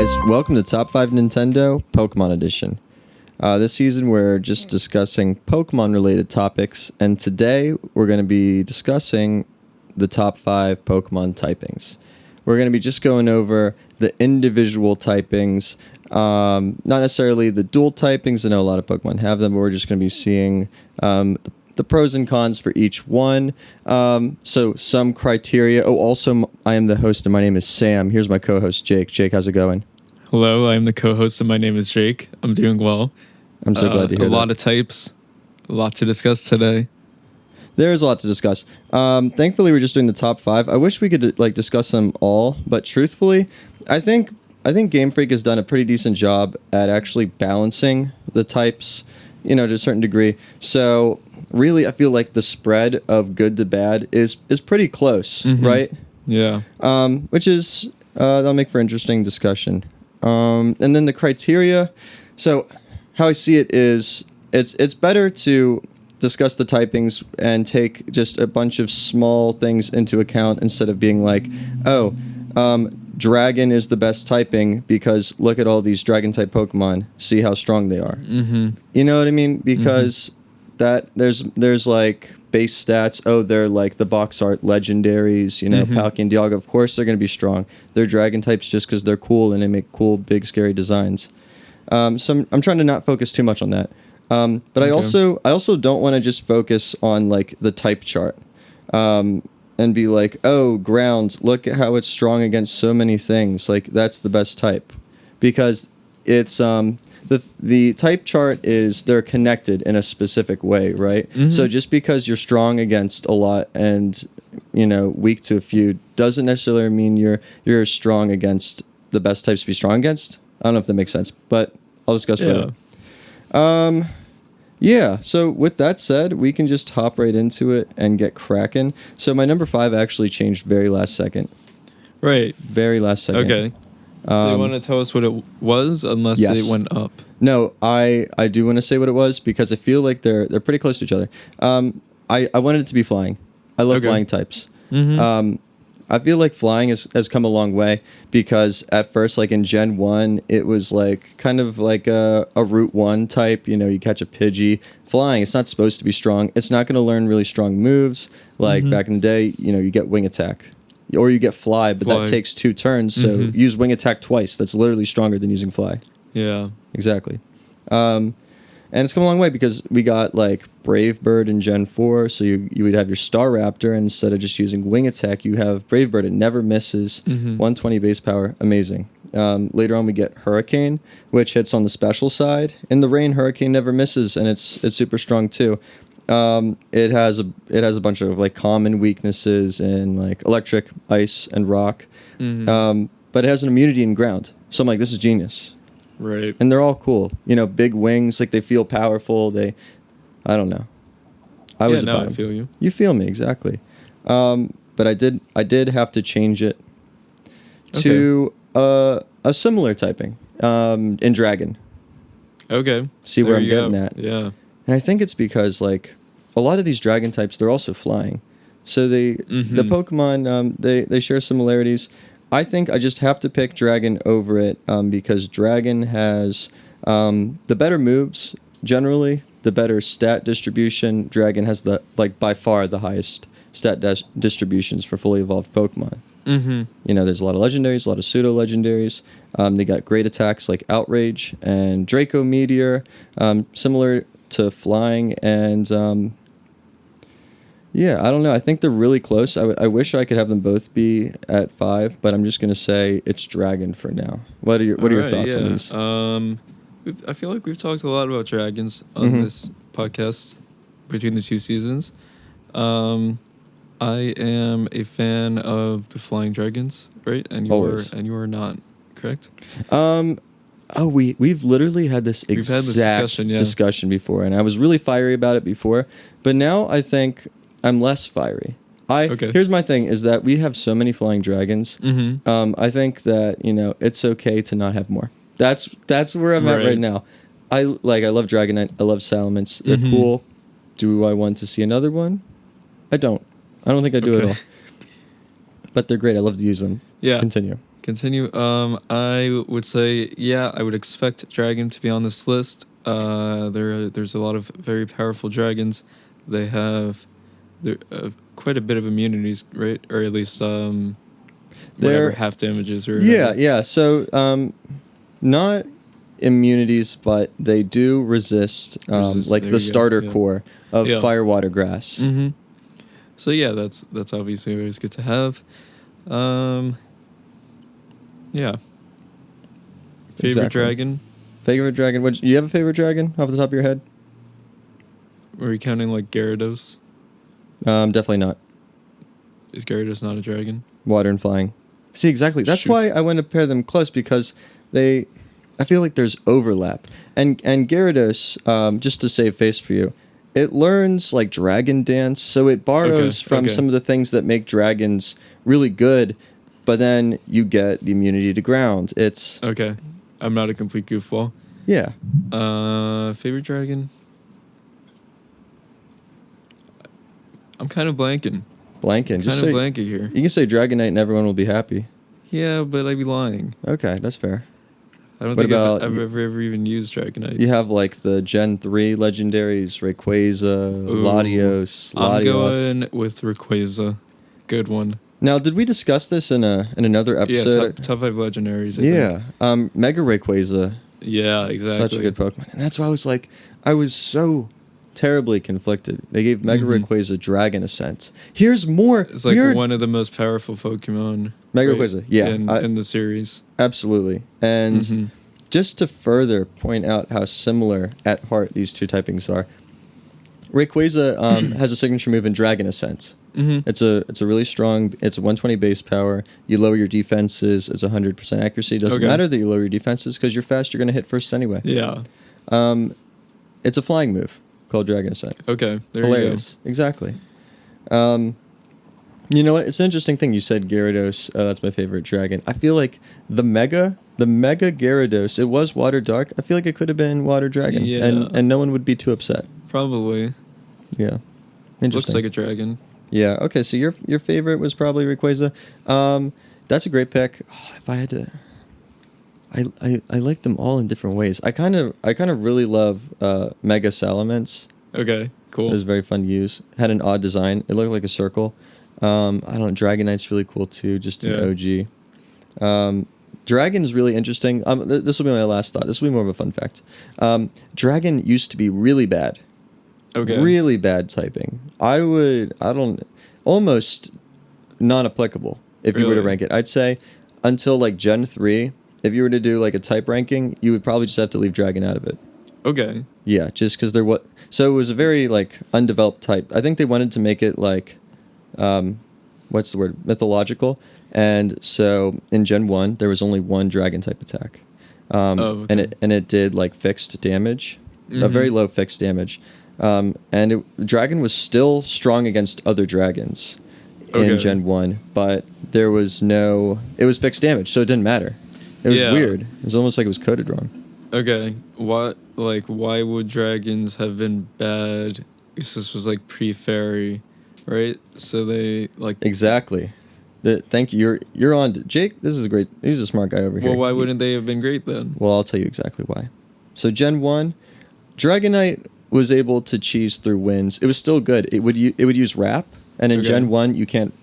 guys, welcome to Top 5 Nintendo Pokemon Edition. This season we're just discussing Pokemon related topics, and today we're going to be discussing the top 5 Pokemon typings. We're going to be just going over the individual typings, not necessarily the dual typings. I know a lot of Pokemon have them, but we're just going to be seeing the pros and cons for each one. So some criteria. Oh, also, I am the host and my name is Sam. Here's my co-host, Jake. Jake, how's it going? Hello, I'm the co-host and my name is Jake. I'm doing well. I'm so glad to hear that. A lot of types, a lot to discuss today. There is a lot to discuss. Thankfully, we're just doing the top 5. I wish we could discuss them all, but truthfully, I think Game Freak has done a pretty decent job at actually balancing the types, to a certain degree. So really, I feel like the spread of good to bad is pretty close, right? Yeah. Which is that'll make for interesting discussion. And then the criteria. So how I see it is, it's better to discuss the typings and take just a bunch of small things into account instead of being like, dragon is the best typing because look at all these dragon type Pokemon, see how strong they are. You know what I mean? Because that there's like base stats. Oh, they're like the box art legendaries, Palkia and Dialga. Of course they're going to be strong. They're dragon types just because they're cool and they make cool, big, scary designs. So I'm trying to not focus too much on that. But okay. I also don't want to just focus on like the type chart, and be like, oh, ground, look at how it's strong against so many things. Like that's the best type, because it's the type chart is they're connected in a specific way, right? So just because you're strong against a lot and weak to a few doesn't necessarily mean you're strong against the best types to be strong against. I don't know if that makes sense, but I'll discuss further. Yeah, so with that said, we can just hop right into it and get cracking. So my number 5 actually changed very last second. Right. Very last second. Okay. So you want to tell us what it was, unless yes. it went up? No, I do want to say what it was because I feel like they're pretty close to each other. I wanted it to be flying. I love flying types. I feel like flying has come a long way because at first, like in Gen 1, it was like kind of like a Route 1 type. You catch a Pidgey. Flying, it's not supposed to be strong. It's not going to learn really strong moves. Like back in the day, you get Wing Attack. Or you get Fly, but that takes 2 turns. So use Wing Attack twice. That's literally stronger than using Fly. Yeah. Exactly. And it's come a long way because we got like Brave Bird in Gen 4, so you would have your Staraptor, and instead of just using Wing Attack, you have Brave Bird. It never misses, 120 base power, amazing. Later on we get Hurricane, which hits on the special side. In the rain, Hurricane never misses, and it's super strong too. It has a bunch of like common weaknesses in like Electric, Ice, and Rock, but it has an immunity in Ground. So I'm like, this is genius. Right. And they're all cool. Big wings, like they feel powerful. I don't know. I feel you. You feel me, exactly. But I did have to change it to a similar typing in Dragon. Okay. See where I'm getting at. Yeah. And I think it's because like a lot of these Dragon types, they're also flying. So the Pokemon, they share similarities. I think I just have to pick Dragon over it because Dragon has the better moves generally, the better stat distribution. Dragon has by far the highest stat distributions for fully evolved Pokemon. There's a lot of legendaries, a lot of pseudo legendaries. They got great attacks like Outrage and Draco Meteor, similar to Flying, and yeah, I don't know. I think they're really close. I wish I could have them both be at 5, but I'm just gonna say it's Dragon for now. What are your thoughts on these? I feel like we've talked a lot about dragons on this podcast between the 2 seasons. I am a fan of the flying dragons, right? And you are not, correct? We've literally had this exact discussion before, and I was really fiery about it before, but now I think I'm less fiery. Here's my thing is that we have so many flying dragons. I think that, it's okay to not have more. That's where I'm at right now. I love Dragonite. I love Salamence. They're cool. Do I want to see another one? I don't think I do at all. But they're great. I love to use them. Yeah. Continue. Continue. I would say, yeah, I would expect dragon to be on this list. There's a lot of very powerful dragons. They have quite a bit of immunities, right? Or at least whatever half damages or yeah. So not immunities, but they do resist like the starter core of fire, water, grass. Mm-hmm. So yeah, that's obviously always good to have. Yeah. Favorite dragon? Favorite dragon? You have a favorite dragon off the top of your head? Are we counting like Gyarados? Definitely not. Is Gyarados not a dragon? Water and flying. See, exactly. That's why I want to pair them close, because I feel like there's overlap. And Gyarados, just to save face for you, it learns like dragon dance, so it borrows from some of the things that make dragons really good, but then you get the immunity to ground. It's okay. I'm not a complete goofball. Yeah. Favorite dragon? I'm kind of blanking. Just say blanking here. You can say Dragonite and everyone will be happy. Yeah, but I'd be lying. Okay, that's fair. I don't think I've ever even used Dragonite. You have like the Gen 3 legendaries, Rayquaza, Latios. I'm going with Rayquaza. Good one. Now, did we discuss this in another episode? Yeah, top 5 legendaries. I think. Mega Rayquaza. Yeah, exactly. Such a good Pokemon. And that's why I was so terribly conflicted. They gave Mega Rayquaza Dragon Ascent. Here's more. It's like one of the most powerful Pokemon. Mega Rayquaza, yeah. In the series. Absolutely. And just to further point out how similar at heart these two typings are, Rayquaza has a signature move in Dragon Ascent. Mm-hmm. It's a really strong. It's a 120 base power. You lower your defenses. It's 100% accuracy. It doesn't matter that you lower your defenses because you're fast. You're going to hit first anyway. Yeah. It's a flying move called Dragon Ascent. Okay. There Hilarious. You go. Exactly. You know what? It's an interesting thing you said. Gyarados. That's my favorite dragon. I feel like the Mega Gyarados. It was Water Dark. I feel like it could have been Water Dragon. Yeah. And no one would be too upset. Probably. Yeah. Interesting. Looks like a dragon. Yeah. Okay. So your favorite was probably Rayquaza. That's a great pick. Oh, if I had to, I like them all in different ways. I kind of really love Mega Salamence. Okay. Cool. It was very fun to use. Had an odd design. It looked like a circle. I don't know. Dragonite's really cool too. Just an OG. Dragon's really interesting. This will be my last thought. This will be more of a fun fact. Dragon used to be really bad. Okay. Really bad typing. Almost non-applicable if you were to rank it. I'd say until like Gen 3, if you were to do like a type ranking, you would probably just have to leave Dragon out of it. Okay. Yeah, just because so it was a very like undeveloped type. I think they wanted to make it like, what's the word? Mythological. And so in Gen 1, there was only one Dragon type attack. And it did like fixed damage, a very low fixed damage. Dragon was still strong against other dragons in Gen 1, but it was fixed damage, so it didn't matter. It was weird. It was almost like it was coded wrong. Okay. Why would dragons have been bad? Because this was like pre-fairy, right? So they like... Exactly. Thank you. You're on to Jake. This is great. He's a smart guy over here. Well, why wouldn't they have been great then? Well, I'll tell you exactly why. So Gen 1, Dragonite was able to cheese through winds. It was still good. It would use wrap, and in Gen 1 you can't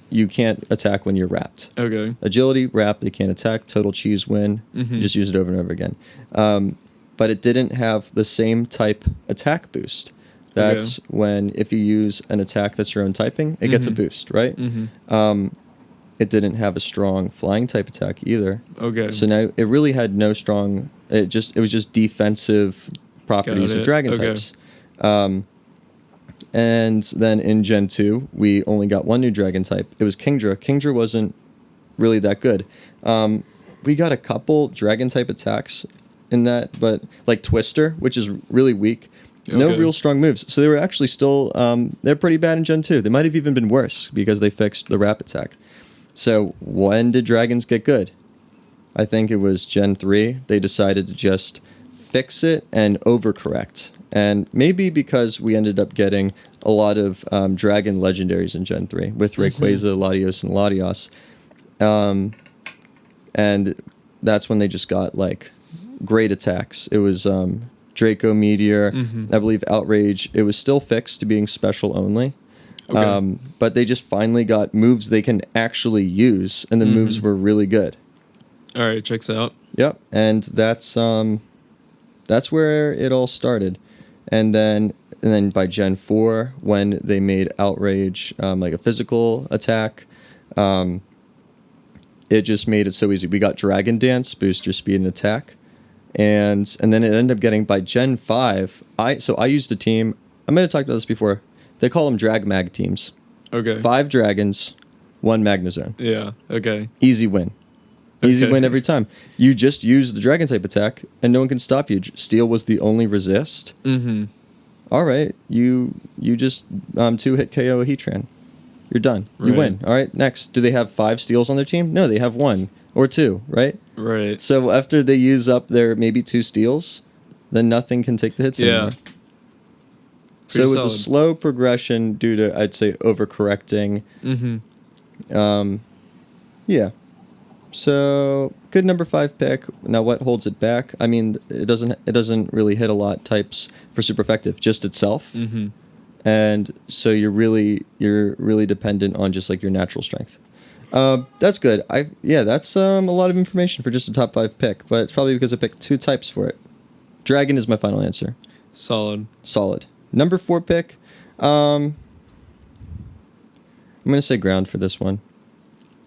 attack when you're wrapped. Okay. Agility, wrap, they can't attack. Total cheese win. You just use it over and over again. But it didn't have the same type attack boost. That's when if you use an attack that's your own typing, it gets a boost, right? It didn't have a strong flying type attack either. Okay. So now it really had no strong. It was just defensive properties of dragon types. And then in Gen 2, we only got one new dragon type. It was Kingdra. Kingdra wasn't really that good. We got a couple dragon type attacks in that, but like Twister, which is really weak. No real strong moves. So they were actually still, they're pretty bad in Gen 2. They might have even been worse because they fixed the wrap attack. So when did dragons get good? I think it was Gen 3. They decided to just fix it and overcorrect. And maybe because we ended up getting a lot of dragon legendaries in Gen 3 with Rayquaza, Latios, and Latios. and that's when they just got like great attacks. It was Draco Meteor, I believe Outrage. It was still fixed to being special only. Okay. But they just finally got moves they can actually use, and the moves were really good. All right, checks out. Yep, and that's where it all started, and then by Gen 4, when they made Outrage like a physical attack, it just made it so easy. We got Dragon Dance, boost your speed and attack, and then it ended up getting by Gen 5. I used a team. I might have talked about this before. They call them Drag Mag teams. Okay. 5 dragons, 1 Magnezone. Yeah. Okay. Easy win. Easy win every time. You just use the Dragon type attack, and no one can stop you. Steel was the only resist. All right, you just 2-hit KO a Heatran. You're done. You win. All right, next. Do they have 5 steals on their team? No, they have 1 or 2, right? Right. So after they use up their maybe 2 steals, then nothing can take the hits anymore. So it was a slow progression due to, I'd say, overcorrecting. Yeah. So good number 5 pick. Now what holds it back? I mean, it doesn't really hit a lot types for super effective, just itself. And so you're really dependent on just like your natural strength. That's good. That's a lot of information for just a top 5 pick, but it's probably because I picked 2 types for it. Dragon is my final answer. Solid. Number 4 pick. I'm gonna say ground for this one.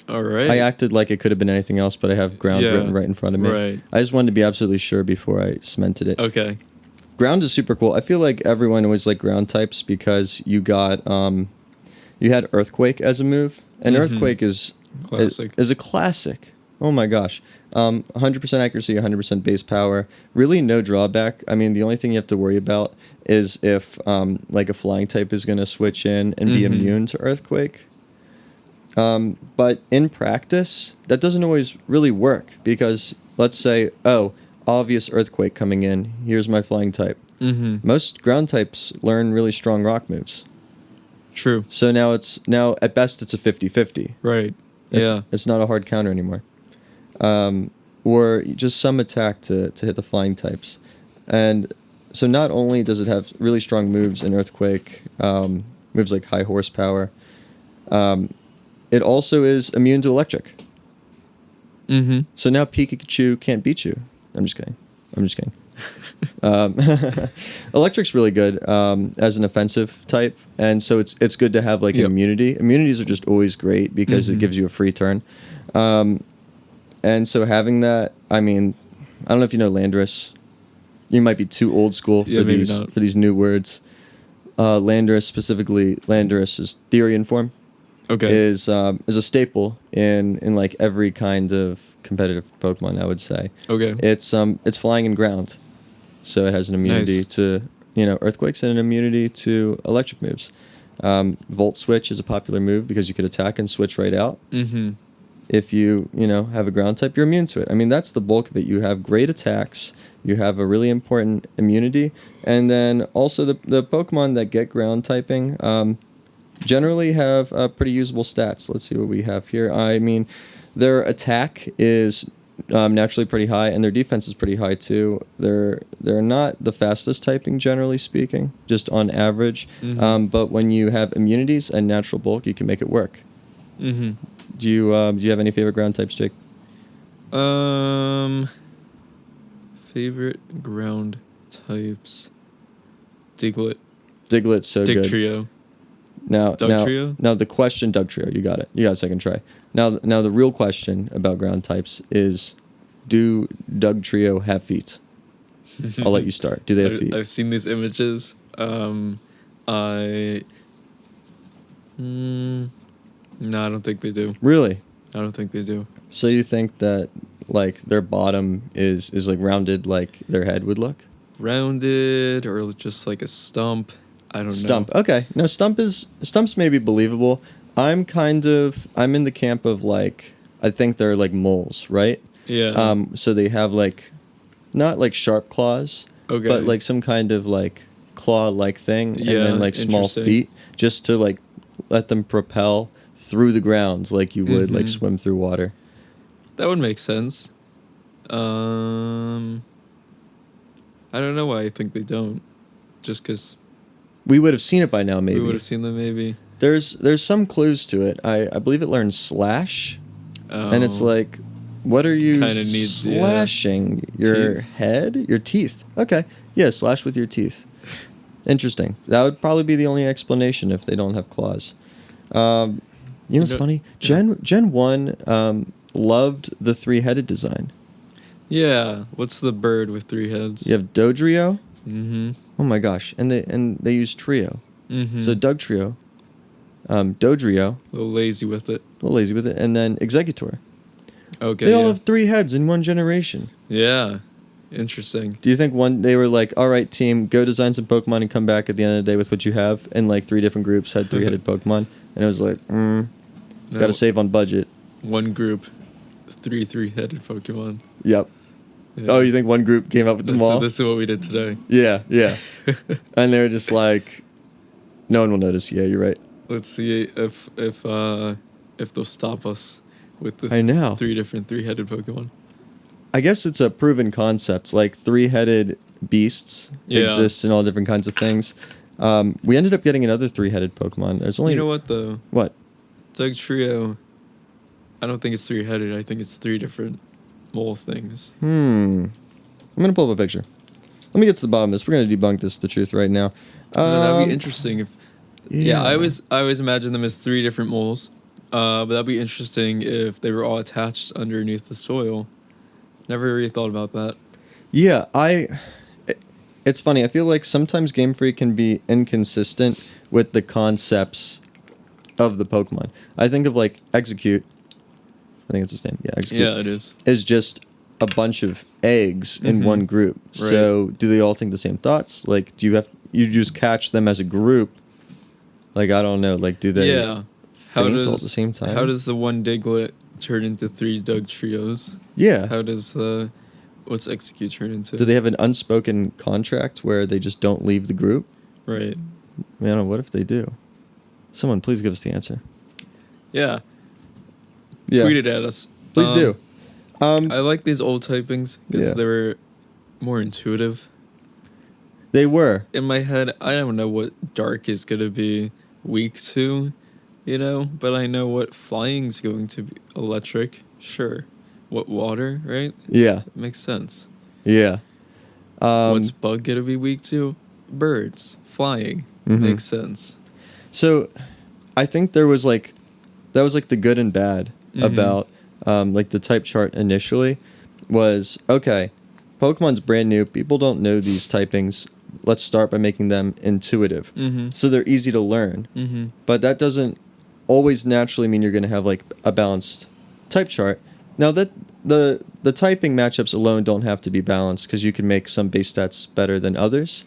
All right. I acted like it could have been anything else, but I have ground written right in front of me. Right. I just wanted to be absolutely sure before I cemented it. Okay. Ground is super cool. I feel like everyone always liked ground types because you got you had Earthquake as a move, and Earthquake is a classic. Oh my gosh. 100% accuracy, 100% base power. Really no drawback. I mean, the only thing you have to worry about is if like a flying type is going to switch in and be immune to Earthquake. But in practice, that doesn't always really work because let's say, obvious Earthquake coming in. Here's my flying type. Most ground types learn really strong rock moves. True. So now at best it's a 50-50. Right. It's not a hard counter anymore. Or just some attack to hit the flying types. And so not only does it have really strong moves in Earthquake, moves like high horsepower, it also is immune to electric. So now Pikachu can't beat you. I'm just kidding. Electric's really good as an offensive type, and so it's good to have like an immunity. Immunities are just always great because it gives you a free turn. And so having that, I mean, I don't know if you know Landorus. You might be too old school for these new words. Landorus specifically, Landorus is Therian form. Okay. Is a staple in like every kind of competitive Pokemon, I would say. Okay. It's flying and ground, so it has an immunity to earthquakes and an immunity to electric moves. Volt Switch is a popular move because you could attack and switch right out. If you have a ground type, you're immune to it. I mean, that's the bulk of it. You have great attacks. You have a really important immunity, and then also the Pokemon that get ground typing generally have pretty usable stats. Let's see what we have here. I mean, their attack is naturally pretty high, and their defense is pretty high too. They're not the fastest typing, generally speaking, just on average. But when you have immunities and natural bulk, you can make it work. Do you have any favorite ground types, Jake? Favorite ground types. Diglett. Diglett's so good. Dugtrio. Now the question, Dugtrio, you got it. You got a second try. Now the real question about ground types is, do Dugtrio have feet? I'll let you start. Do they have feet? I've seen these images. No, I don't think they do. Really? I don't think they do. So you think that like their bottom is like rounded like their head would look? Rounded or just like a stump. I don't know. Stump. Okay. No, stump's maybe believable. I'm in the camp of like, I think they're like moles, right? Yeah. So they have like, not like sharp claws, but like some kind of like claw-like thing, and then like small feet, just to like let them propel through the ground like you would like swim through water. That would make sense. I don't know why I think they don't. Just because We would have seen it by now, maybe. we would have seen them, maybe. There's some clues to it. I believe it learns slash, and it's like, what are you Kinda needs, slashing? Your teeth. head? Your teeth. Okay. Yeah, slash with your teeth. Interesting. That would probably be the only explanation if they don't have claws. You know what's funny? Gen 1 loved the three-headed design. Yeah. What's the bird with 3 heads? You have Dodrio. Mm-hmm. Oh my gosh. And they use trio. Mm-hmm. So Doug Trio, Dodrio, A little lazy with it. a little lazy with it, and then Executor. Okay. They all have 3 heads in one generation. Yeah. Interesting. Do you think they were like, all right, team, go design some Pokemon and come back at the end of the day with what you have? And like 3 different groups had 3-headed Pokemon. And it was like, got to save on budget. One group, 3 3-headed Pokemon. Yep. Yeah. Oh, you think one group came up with them all? So this is what we did today. Yeah, yeah. And they were just like, no one will notice. Yeah, you're right. Let's see if they'll stop us with the I know. 3 different 3-headed Pokemon. I guess it's a proven concept. Like 3-headed beasts exist in all different kinds of things. We ended up getting another 3-headed Pokemon. There's only... You know what, though? What? Doug Trio, I don't think it's 3-headed. I think it's 3 different mole things. I'm going to pull up a picture. Let me get to the bottom of this. We're going to debunk the truth right now. That'd be interesting if... Yeah, I always imagine them as 3 different moles. But that'd be interesting if they were all attached underneath the soil. Never really thought about that. Yeah, it's funny. I feel like sometimes Game Freak can be inconsistent with the concepts of the Pokemon. I think of like Execute. I think it's his name. Yeah, Execute. Yeah, it is. Is just a bunch of eggs in one group. Right. So do they all think the same thoughts? Like, do you just catch them as a group? Like, I don't know. Like, do they faint all at the same time? How does the one Diglett turn into 3 Doug Trios? Yeah. How does what's Execute turn into? Do they have an unspoken contract where they just don't leave the group? Right. Man, what if they do? Someone, please give us the answer. Yeah. Yeah. Tweet it at us. Please do. I like these old typings because they were more intuitive. They were. In my head, I don't know what Dark is going to be weak to, but I know what Flying's going to be. Electric, sure. What Water, right? Yeah. Makes sense. Yeah. What's Bug going to be weak to? Birds. Flying. Makes sense. So, I think that was like the good and bad about like the type chart initially was, okay, Pokemon's brand new. People don't know these typings. Let's start by making them intuitive. So they're easy to learn. But that doesn't always naturally mean you're going to have like a balanced type chart. Now that the typing matchups alone don't have to be balanced because you can make some base stats better than others.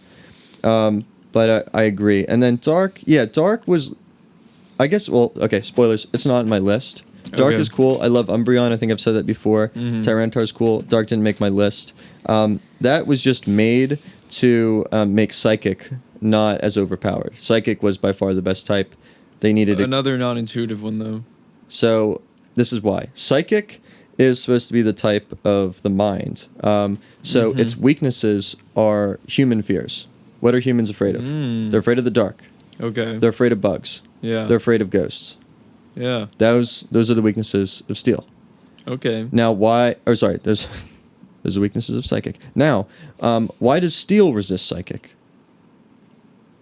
But I agree. And then Dark was, I guess, well, okay, spoilers. It's not on my list. Dark is cool. I love Umbreon. I think I've said that before. Tyranitar's cool. Dark didn't make my list. That was just made to make Psychic not as overpowered. Psychic was by far the best type. They needed another non-intuitive one, though. So this is why. Psychic is supposed to be the type of the mind. So its weaknesses are human fears. What are humans afraid of? They're afraid of the dark. Okay. They're afraid of bugs. Yeah. They're afraid of ghosts. Yeah. Those are the weaknesses of Steel. Okay. Now why... Or sorry, those are the weaknesses of Psychic. Now, why does Steel resist Psychic?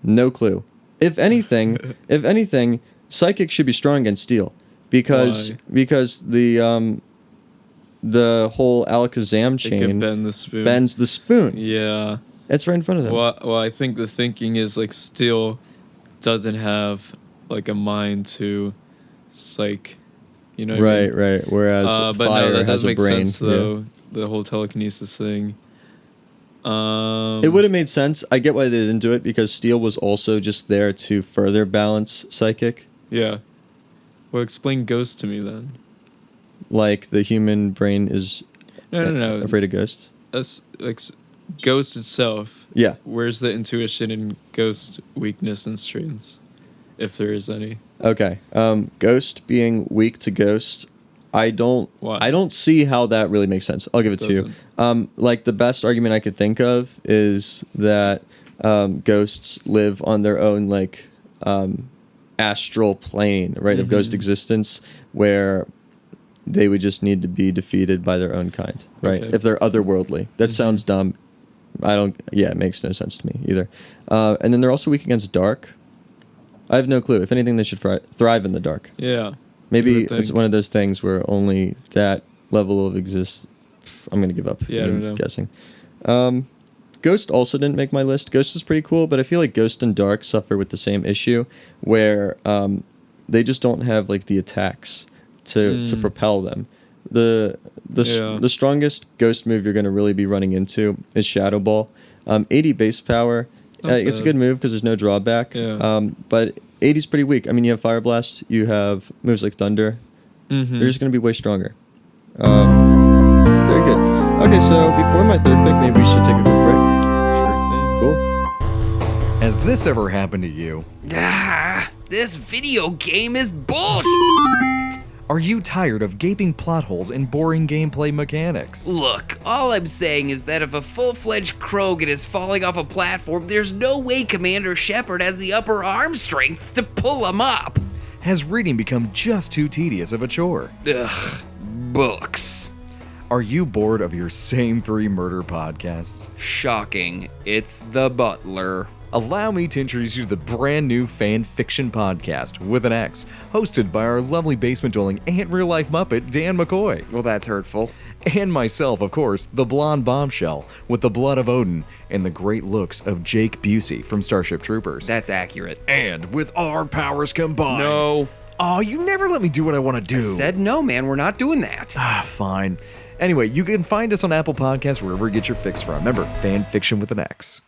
No clue. If anything, Psychic should be strong against Steel. Because the whole Alakazam chain bends the spoon. Yeah. It's right in front of them. Well, I think the thinking is like Steel doesn't have like a mind to psych, what I mean? Right. Whereas but Fire no, that has does a make brain. sense though. The whole telekinesis thing. It would have made sense. I get why they didn't do it because Steel was also just there to further balance Psychic. Yeah. Well, explain Ghost to me then. Like the human brain is no. afraid of ghosts. Like Ghost itself. Yeah. Where's the intuition in Ghost weakness and strengths, if there is any? Okay. Ghost being weak to ghost I don't Why? I don't see how that really makes sense. I'll give it to you. Like the best argument I could think of is that ghosts live on their own like astral plane, right, of ghost existence, where they would just need to be defeated by their own kind, right? Okay. If they're otherworldly. That sounds dumb. It makes no sense to me either. And then they're also weak against dark. I have no clue. If anything, they should thrive in the dark. Yeah. Maybe it's one of those things where only that level of I'm going to give up. Yeah, I don't know. Guessing. Ghost also didn't make my list. Ghost is pretty cool, but I feel like Ghost and Dark suffer with the same issue where they just don't have like the attacks to propel them. The strongest Ghost move you're going to really be running into is Shadow Ball. 80 base power. It's a good move because there's no drawback. Yeah. But 80's pretty weak. I mean, you have Fire Blast. You have moves like Thunder. They're just going to be way stronger. Very good. Okay, so before my third pick, maybe we should take a quick break. Sure thing. Cool. Has this ever happened to you? This video game is bullshit! Are you tired of gaping plot holes and boring gameplay mechanics? Look, all I'm saying is that if a full-fledged Krogan is falling off a platform, there's no way Commander Shepard has the upper arm strength to pull him up. Has reading become just too tedious of a chore? Ugh, books. Are you bored of your same 3 murder podcasts? Shocking. It's The Butler. Allow me to introduce you to the brand new fan fiction podcast, with an X, hosted by our lovely basement-dwelling and real-life Muppet, Dan McCoy. Well, that's hurtful. And myself, of course, the blonde bombshell, with the blood of Odin and the great looks of Jake Busey from Starship Troopers. That's accurate. And with our powers combined... No. Oh, you never let me do what I want to do. I said no, man. We're not doing that. Fine. Anyway, you can find us on Apple Podcasts, wherever you get your fix from. Remember, fan fiction with an X.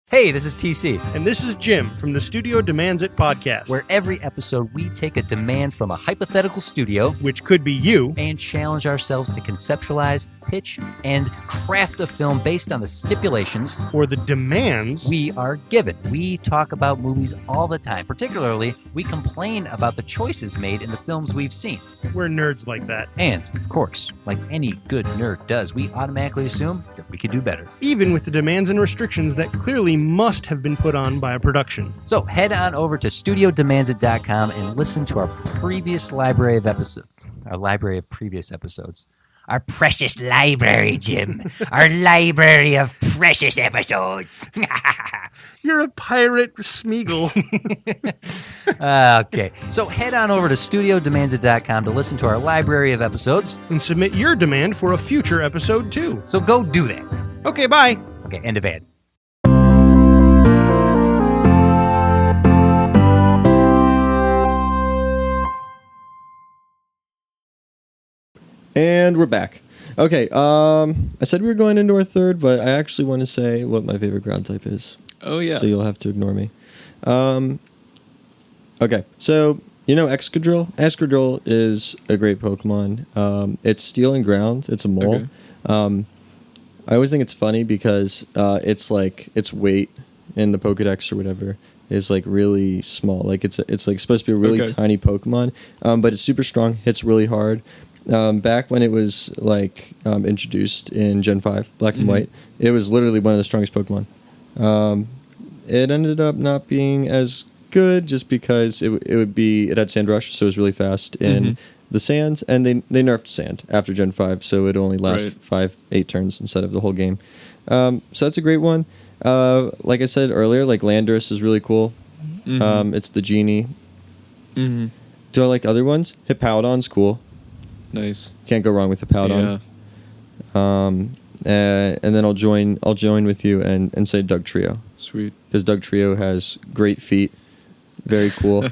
Hey, this is TC. And this is Jim from the Studio Demands It podcast, Where every episode we take a demand from a hypothetical studio which could be you, and challenge ourselves to conceptualize, pitch, and craft a film based on the stipulations or the demands we are given. We talk about movies all the time. Particularly, we complain about the choices made in the films we've seen. We're nerds like that. And, of course, like any good nerd does, we automatically assume that we could do better. Even with the demands and restrictions that clearly must have been put on by a production. So head on over to studiodemandsit.com and listen to our previous library of episodes. Our library of previous episodes. Our precious library, Jim. Our library of precious episodes. You're a pirate, Smeagol. Okay. So head on over to studiodemandsit.com to listen to our library of episodes. And submit your demand for a future episode too. So go do that. Okay, bye. Okay, end of ad. And we're back. Okay, I said we were going into our third, but I actually want to say what my favorite ground type is. Oh, yeah. So you'll have to ignore me. Okay, so you know Excadrill? Excadrill is a great Pokemon. It's steel and ground. It's a mole. Okay. I always think it's funny because it's like its weight in the Pokedex or whatever is like really small. Like it's like supposed to be a really tiny Pokemon, but it's super strong. Hits really hard. Back when it was like introduced in Gen 5, Black and White, it was literally one of the strongest Pokemon. It ended up not being as good just because it had Sand Rush, so it was really fast in the sands, and they nerfed Sand after Gen 5, so it only lasts 5-8 turns instead of the whole game. So that's a great one. Like I said earlier, like Landorus is really cool. It's the genie. Do I like other ones? Hippowdon's cool. Nice. Can't go wrong with Hippowdon. Yeah. And then I'll join with you and say Doug Trio. Sweet. Because Doug Trio has great feet. Very cool.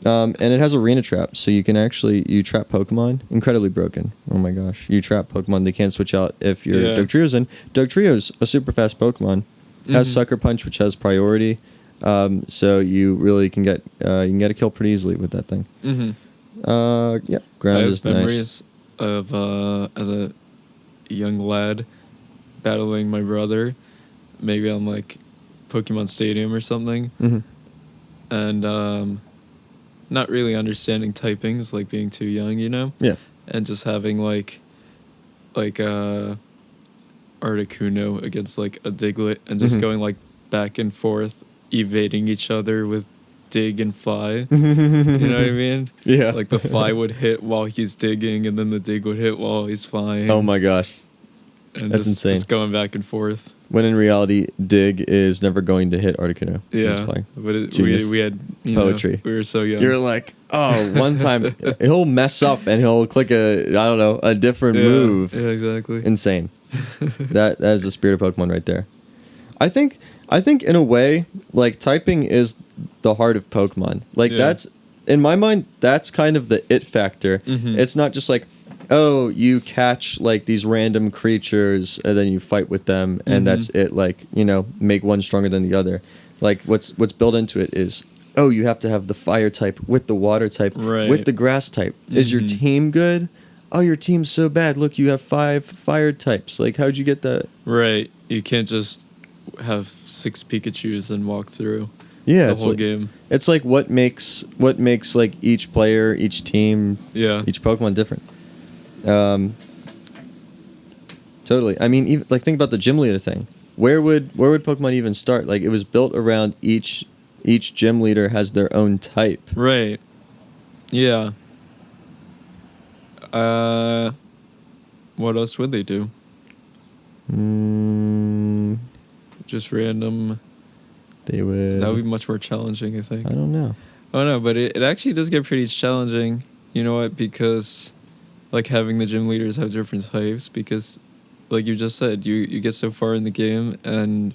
And it has Arena Trap, so you can you trap Pokemon. Incredibly broken. Oh my gosh. You trap Pokemon, they can't switch out if your Doug Trio's in. Doug Trio's a super fast Pokemon. Has Sucker Punch, which has priority. So you really can get a kill pretty easily with that thing. Ground is nice. I have memories of as a young lad battling my brother, maybe on like Pokemon Stadium or something, and not really understanding typings, like being too young, you know. Yeah. and just having like Articuno against like a Diglett and just going like back and forth, evading each other with dig and fly. You know what I mean? Yeah. Like the fly would hit while he's digging, and then the dig would hit while he's flying. Oh my gosh. And That's insane. Just going back and forth. When in reality, dig is never going to hit Articuno. Yeah, but we had poetry. We were so young. You're like, oh, one time he'll mess up and he'll click a different move. Yeah, exactly. Insane. that is the spirit of Pokemon right there. I think in a way, like, typing is the heart of Pokemon. Like, that's, in my mind, that's kind of the it factor. It's not just like, oh, you catch like these random creatures and then you fight with them and that's it. Like, make one stronger than the other. Like, what's built into it is, oh, you have to have the fire type with the water type with the grass type. Is your team good? Oh, your team's so bad. Look, you have 5 fire types. Like, how'd you get that? Right. You can't just have 6 Pikachus and walk through the whole game. It's like what makes like each player, each team, each Pokemon different. Totally. I mean, even, like, think about the gym leader thing. Where would Pokemon even start? Like, it was built around each gym leader has their own type. Right. Yeah. What else would they do? Just random. They would. That would be much more challenging, I think. I don't know. Oh no, but it actually does get pretty challenging. You know what? Because like having the gym leaders have different types. Because, like you just said, you get so far in the game and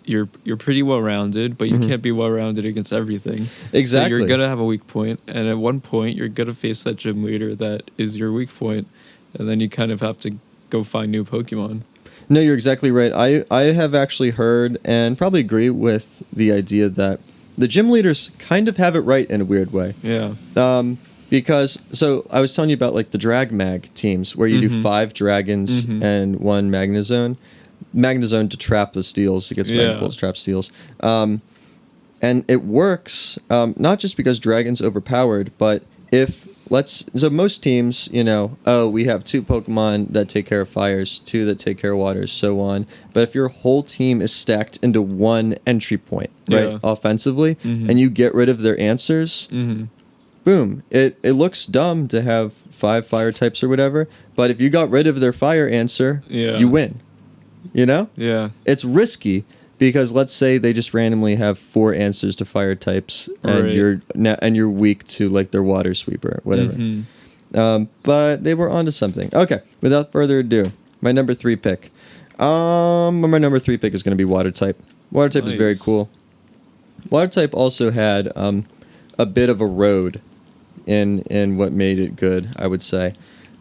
you're pretty well rounded, but you can't be well rounded against everything. Exactly. So you're gonna have a weak point, and at one point you're gonna face that gym leader that is your weak point, and then you kind of have to go find new Pokemon. No, you're exactly right. I have actually heard and probably agree with the idea that the gym leaders kind of have it right in a weird way. Yeah. Because, so I was telling you about like the Drag Mag teams where you do 5 dragons and 1 Magnezone. Magnezone to trap the steals. It gets Magnebolts, trap steals. And it works, not just because Dragon's overpowered, but so most teams, we have 2 Pokemon that take care of fires, 2 that take care of waters, so on. But if your whole team is stacked into one entry point, right, offensively, and you get rid of their answers, boom, it looks dumb to have 5 fire types or whatever, but if you got rid of their fire answer, you win. Yeah. It's risky because let's say they just randomly have 4 answers to fire types and you're weak to like their water sweeper, whatever. But they were onto something. Okay, without further ado, my number 3 pick. My number 3 pick is going to be water type. Water type is very cool. Water type also had a bit of a road in what made it good, I would say.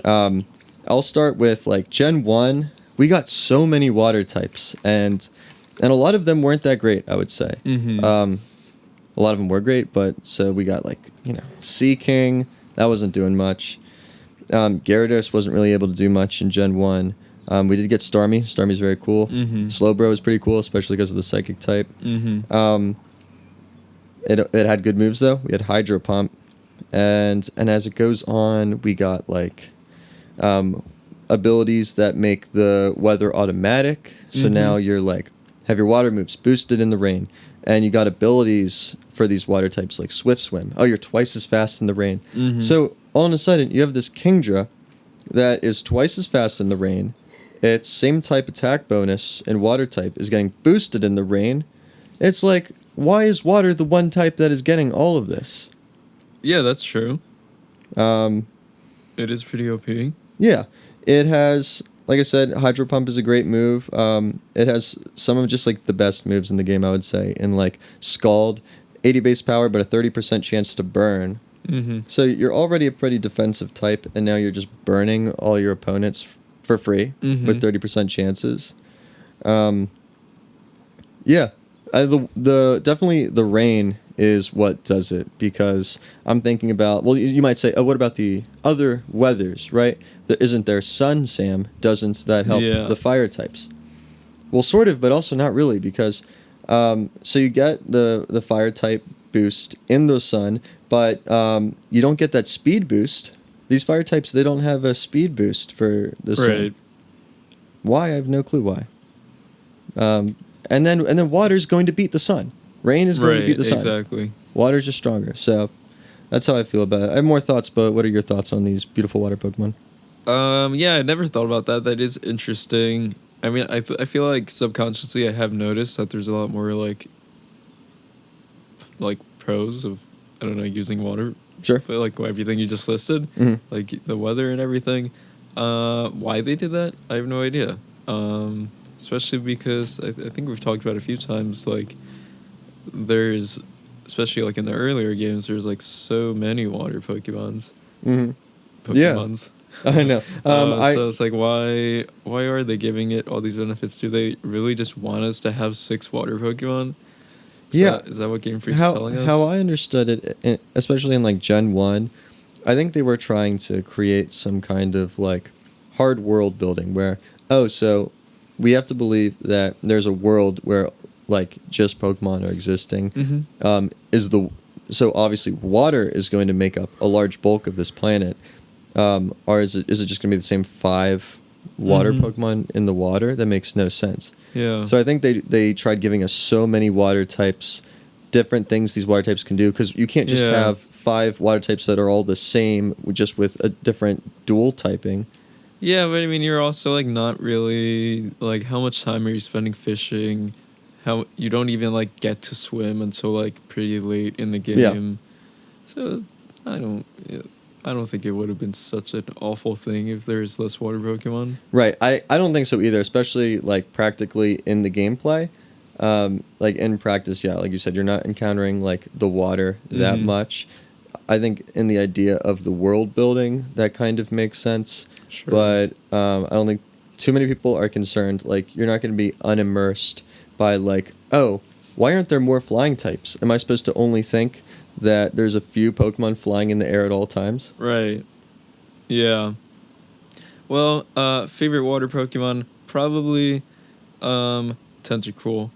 I'll start with like Gen 1. We got so many water types, and a lot of them weren't that great, I would say. A lot of them were great, but so we got like, Sea King, that wasn't doing much. Gyarados wasn't really able to do much in Gen 1. We did get Starmie. Starmie's very cool. Slowbro is pretty cool, especially because of the psychic type. It had good moves, though. We had Hydro Pump. And as it goes on, we got like abilities that make the weather automatic. So now you're like, have your water moves boosted in the rain. And you got abilities for these water types like Swift Swim. Oh, you're twice as fast in the rain. So all of a sudden, you have this Kingdra that is twice as fast in the rain. Its same type attack bonus and water type is getting boosted in the rain. It's like, why is water the one type that is getting all of this? Yeah, that's true. It is pretty OP. Yeah. It has, like I said, Hydro Pump is a great move. It has some of just like the best moves in the game, I would say. In like Scald, 80 base power, but a 30% chance to burn. So you're already a pretty defensive type, and now you're just burning all your opponents for free with 30% chances. Yeah, definitely the rain is what does it, because I'm thinking about, well, you might say, oh, what about the other weathers, right? Isn't there sun, Sam? Doesn't that help the fire types? Well, sort of, but also not really, because so you get the fire type boost in the sun, but you don't get that speed boost These fire types, they don't have a speed boost for the sun. Right. Why? I have no clue why. And then water's going to beat the sun. Rain is going to beat the sun. Exactly. Water's just stronger. So that's how I feel about it. I have more thoughts, but what are your thoughts on these beautiful water Pokemon? Yeah, I never thought about that. That is interesting. I mean, I feel like subconsciously I have noticed that there's a lot more like pros of, I don't know, using water. Sure. For like everything you just listed, like the weather and everything. Why they did that, I have no idea. Especially because I think we've talked about it a few times. Like, there's, especially like in the earlier games, there's like so many water Pokemons. Pokemons. Yeah, I know. So it's like, why are they giving it all these benefits? Do they really just want us to have 6 water Pokemon? Is that what Game Freak's telling us? How I understood it, especially in like Gen 1, I think they were trying to create some kind of like hard world building where, so we have to believe that there's a world where like just Pokemon are existing. So obviously water is going to make up a large bulk of this planet. Or is it just going to be the same 5 water Pokemon in the water? That makes no sense. Yeah. So I think they tried giving us so many water types, different things these water types can do, because you can't just have 5 water types that are all the same, just with a different dual typing. Yeah, but I mean, you're also like not really like, how much time are you spending fishing? How you don't even like get to swim until like pretty late in the game. Yeah. So I don't think it would have been such an awful thing if there's less water Pokemon. Right. I don't think so either, especially like practically in the gameplay. Like in practice, yeah, like you said, you're not encountering like the water that much. I think in the idea of the world building, that kind of makes sense. Sure. But I don't think too many people are concerned. Like, you're not going to be unimmersed by like, oh, why aren't there more flying types? Am I supposed to only think that there's a few Pokemon flying in the air at all times? Right. Yeah. Well, favorite water Pokemon, probably Tentacruel.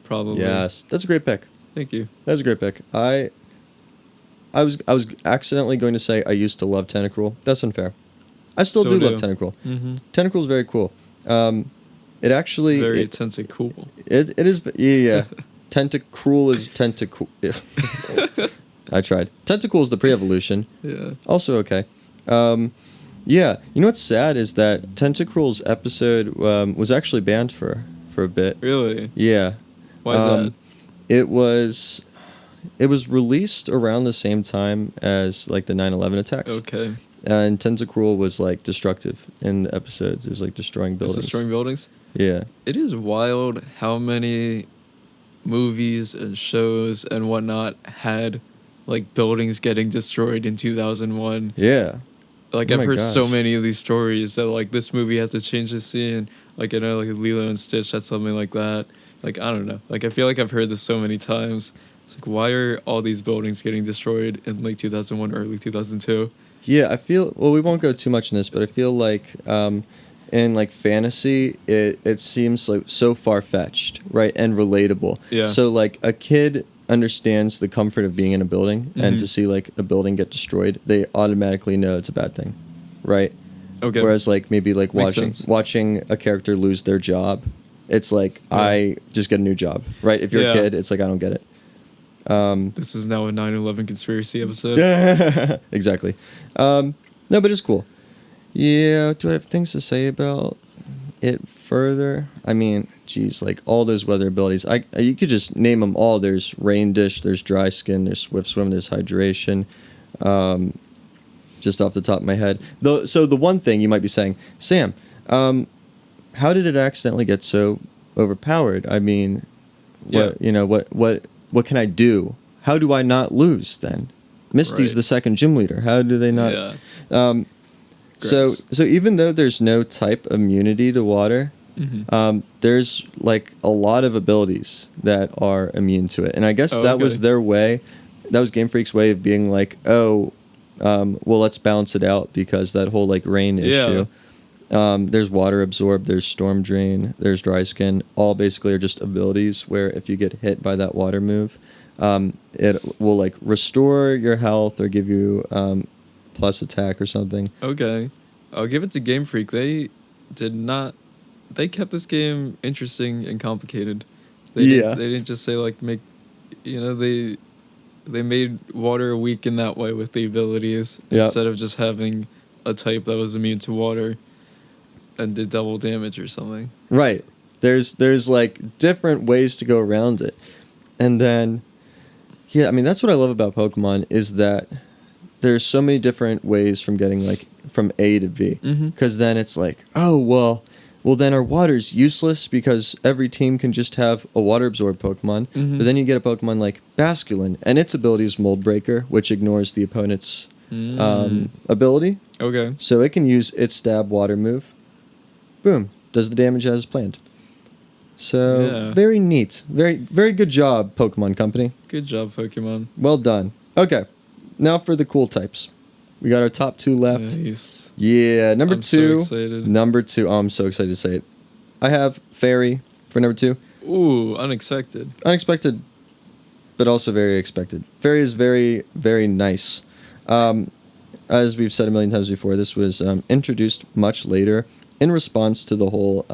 Probably. Yes, that's a great pick. Thank you. That's a great pick. I was accidentally going to say I used to love Tentacruel. That's unfair. I still do love Tentacruel. Tentacruel is very cool. It actually very Tentacruel. It is, yeah. Tentacruel is Tentacruel. I tried. Tentacruel is the pre-evolution. Yeah. Also okay. Yeah. You know what's sad is that Tentacruel's episode was actually banned for a bit. Really? Yeah. Why is that? It was released around the same time as like the 9/11 attacks. Okay. And Tentacruel was like destructive in the episodes. It was like destroying buildings. It's destroying buildings? Yeah. It is wild how many movies and shows and whatnot had like buildings getting destroyed in 2001. Yeah. Like, Oh I've my heard so gosh. many of these stories that like this movie has to change the scene. Like, I know like Lilo and Stitch had something like that. Like, I don't know. Like, I feel like I've heard this so many times. It's like, why are all these buildings getting destroyed in late 2001, early 2002? Yeah, I feel, well, we won't go too much in this, but I feel like in like fantasy, it seems like so far-fetched, right, and relatable. Yeah. So like a kid understands the comfort of being in a building, and to see like a building get destroyed, they automatically know it's a bad thing, right? Okay. Whereas like maybe like Makes sense. watching a character lose their job, it's like, I just get a new job, right? If you're Yeah. a kid, it's like, I don't get it. This is now a 9/11 conspiracy episode. Exactly. No, but it's cool. Yeah, do I have things to say about it further? I mean, geez, like all those weather abilities. You could just name them all. There's Rain Dish, there's Dry Skin, there's Swift Swim, there's Hydration. Just off the top of my head. So the one thing you might be saying, Sam, how did it accidentally get so overpowered? I mean, what can I do? How do I not lose then? Misty's Right. the second gym leader. How do they not? Yeah. So Gross. even though there's no type immunity to water, there's like a lot of abilities that are immune to it. And I guess that was okay. their way. That was Game Freak's way of being like, well, let's balance it out, because that whole like rain issue. There's Water Absorb, there's Storm Drain, there's Dry Skin. All basically are just abilities where if you get hit by that water move, it will like restore your health or give you plus attack or something. Okay. I'll give it to Game Freak. They kept this game interesting and complicated. They didn't just say like make, they made water weak in that way with the abilities instead of just having a type that was immune to water and did double damage or something. Right. There's like different ways to go around it. And then I mean that's what I love about Pokemon is that there's so many different ways from getting like from A to B. Because then it's like, oh well then our water's useless because every team can just have a water absorb Pokemon. But then you get a Pokemon like Basculin, and its ability is Mold Breaker, which ignores the opponent's ability. Okay. So it can use its stab water move. Boom. Does the damage as planned. So very neat. Very, very good job, Pokemon Company. Good job, Pokemon. Well done. Okay. Now for the cool types. We got our top 2 left. Nice. Yeah, number I'm 2. so excited. Number 2. Oh, I'm so excited to say it. I have Fairy for number 2. Ooh, unexpected. Unexpected, but also very expected. Fairy is very, very nice. As we've said a million times before, this was introduced much later in response to the whole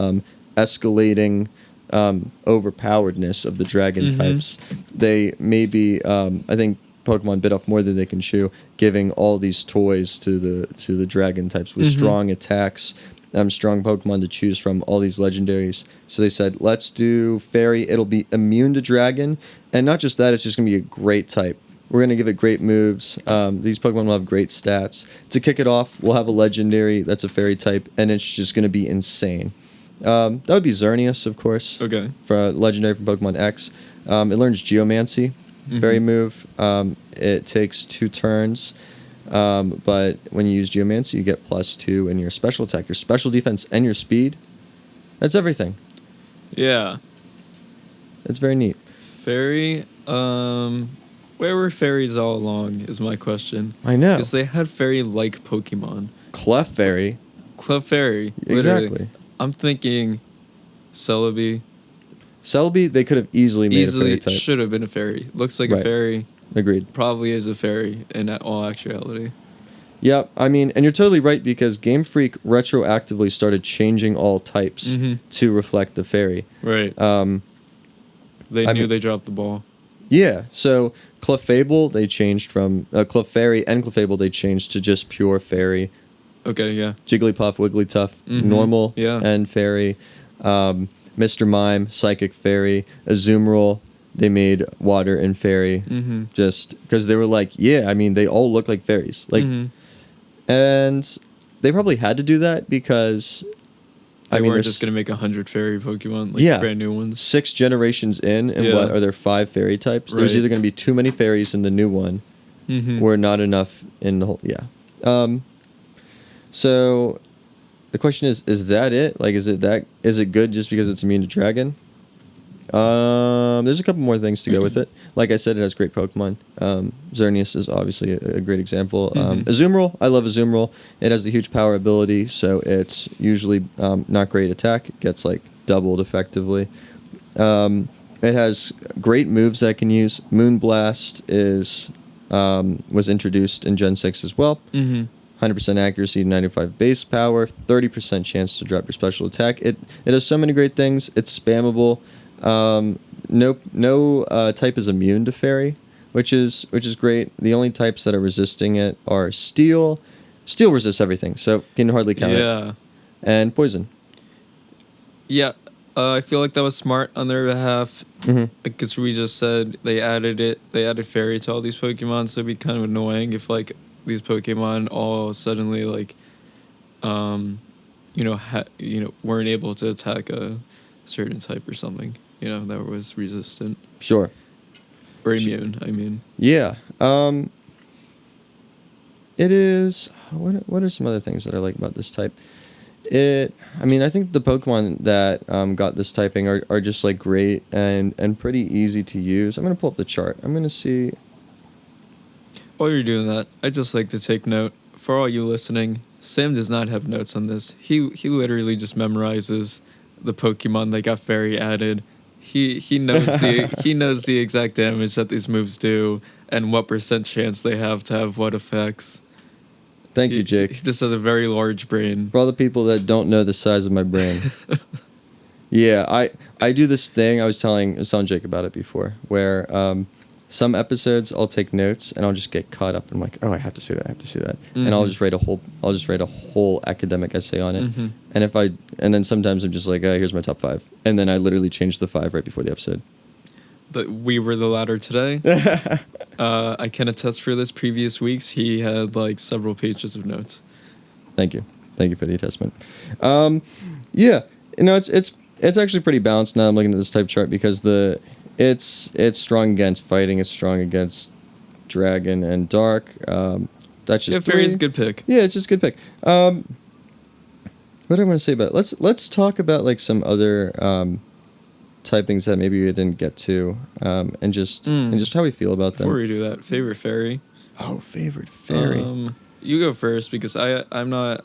escalating overpoweredness of the dragon types. They maybe, I think, Pokemon bit off more than they can chew, giving all these toys to the dragon types with strong attacks, strong Pokemon to choose from, all these legendaries. So they said, let's do Fairy. It'll be immune to dragon, and not just that, it's just gonna be a great type. We're gonna give it great moves. These Pokemon will have great stats. To kick it off, we'll have a legendary that's a Fairy type, and it's just gonna be insane. That would be Xerneas, of course. Okay. For a legendary from Pokemon X. It learns Geomancy. Fairy move. It takes 2 turns, but when you use Geomancy, you get +2 in your special attack, your special defense, and your speed. That's everything. Yeah. It's very neat. Fairy, where were fairies all along is my question. I know. Because they had fairy-like Pokemon. Clefairy. Clefairy. Exactly. Literally. I'm thinking Celebi. Celebi, they could have easily made a fairy type. Should have been a fairy. Looks like a fairy. Agreed. Probably is a fairy in all actuality. Yep. I mean, and you're totally right because Game Freak retroactively started changing all types to reflect the fairy. Right. They knew they dropped the ball. Yeah. So Clefable, they changed from Clefairy and Clefable, they changed to just pure fairy. Okay. Yeah. Jigglypuff, Wigglytuff, normal and fairy. Mr. Mime, Psychic Fairy, Azumarill, they made water and fairy just because they were like, I mean, they all look like fairies. Like, and they probably had to do that because they weren't just going to make 100 fairy Pokemon, like brand new ones. 6 generations in, and what are there 5 fairy types? There's either going to be too many fairies in the new one or not enough in the whole, so the question is that it? Like, is it good just because it's immune to dragon? There's a couple more things to go with it. Like I said, it has great Pokemon. Xerneas is obviously a great example. Azumarill, I love Azumarill. It has the huge power ability, so it's usually not great attack. It gets like doubled effectively. It has great moves that I can use. Moonblast was introduced in Gen 6 as well. 100% accuracy, 95 base power, 30% chance to drop your special attack. It has so many great things. It's spammable. No type is immune to fairy, which is great. The only types that are resisting it are steel. Steel resists everything, so can hardly count it. And poison. Yeah, I feel like that was smart on their behalf. Because we just said they added fairy to all these Pokemon, so it'd be kind of annoying if like these Pokemon all suddenly like, weren't able to attack a certain type or something. That was resistant. Sure. Or immune, I mean. Yeah. It is... What are some other things that I like about this type? I think the Pokemon that got this typing are just, like, great and pretty easy to use. I'm going to pull up the chart. I'm going to see... While you're doing that, I'd just like to take note. For all you listening, Sam does not have notes on this. He literally just memorizes the Pokemon that got fairy added. He knows the exact damage that these moves do and what % chance they have to have what effects. Thank you, Jake. He just has a very large brain. For all the people that don't know the size of my brain. Yeah, I do this thing. I was telling Jake about it before, where some episodes I'll take notes and I'll just get caught up. I'm like, oh, I have to say that. Mm-hmm. And I'll just write a whole academic essay on it. Mm-hmm. And then sometimes I'm just like, oh, here's my top 5, and then I literally change the 5 right before the episode. But we were the latter today. I can attest for this. Previous weeks, he had like several pages of notes. Thank you for the attestment. Yeah, it's actually pretty balanced now. I'm looking at this type chart because it's strong against fighting, it's strong against dragon and dark. That's just Fairy is a good pick. Yeah, it's just a good pick. What do I want to say about it? Let's talk about like some other typings that maybe we didn't get to, and just how we feel about them. Before we do that, favorite fairy. Oh, favorite fairy. You go first because I'm not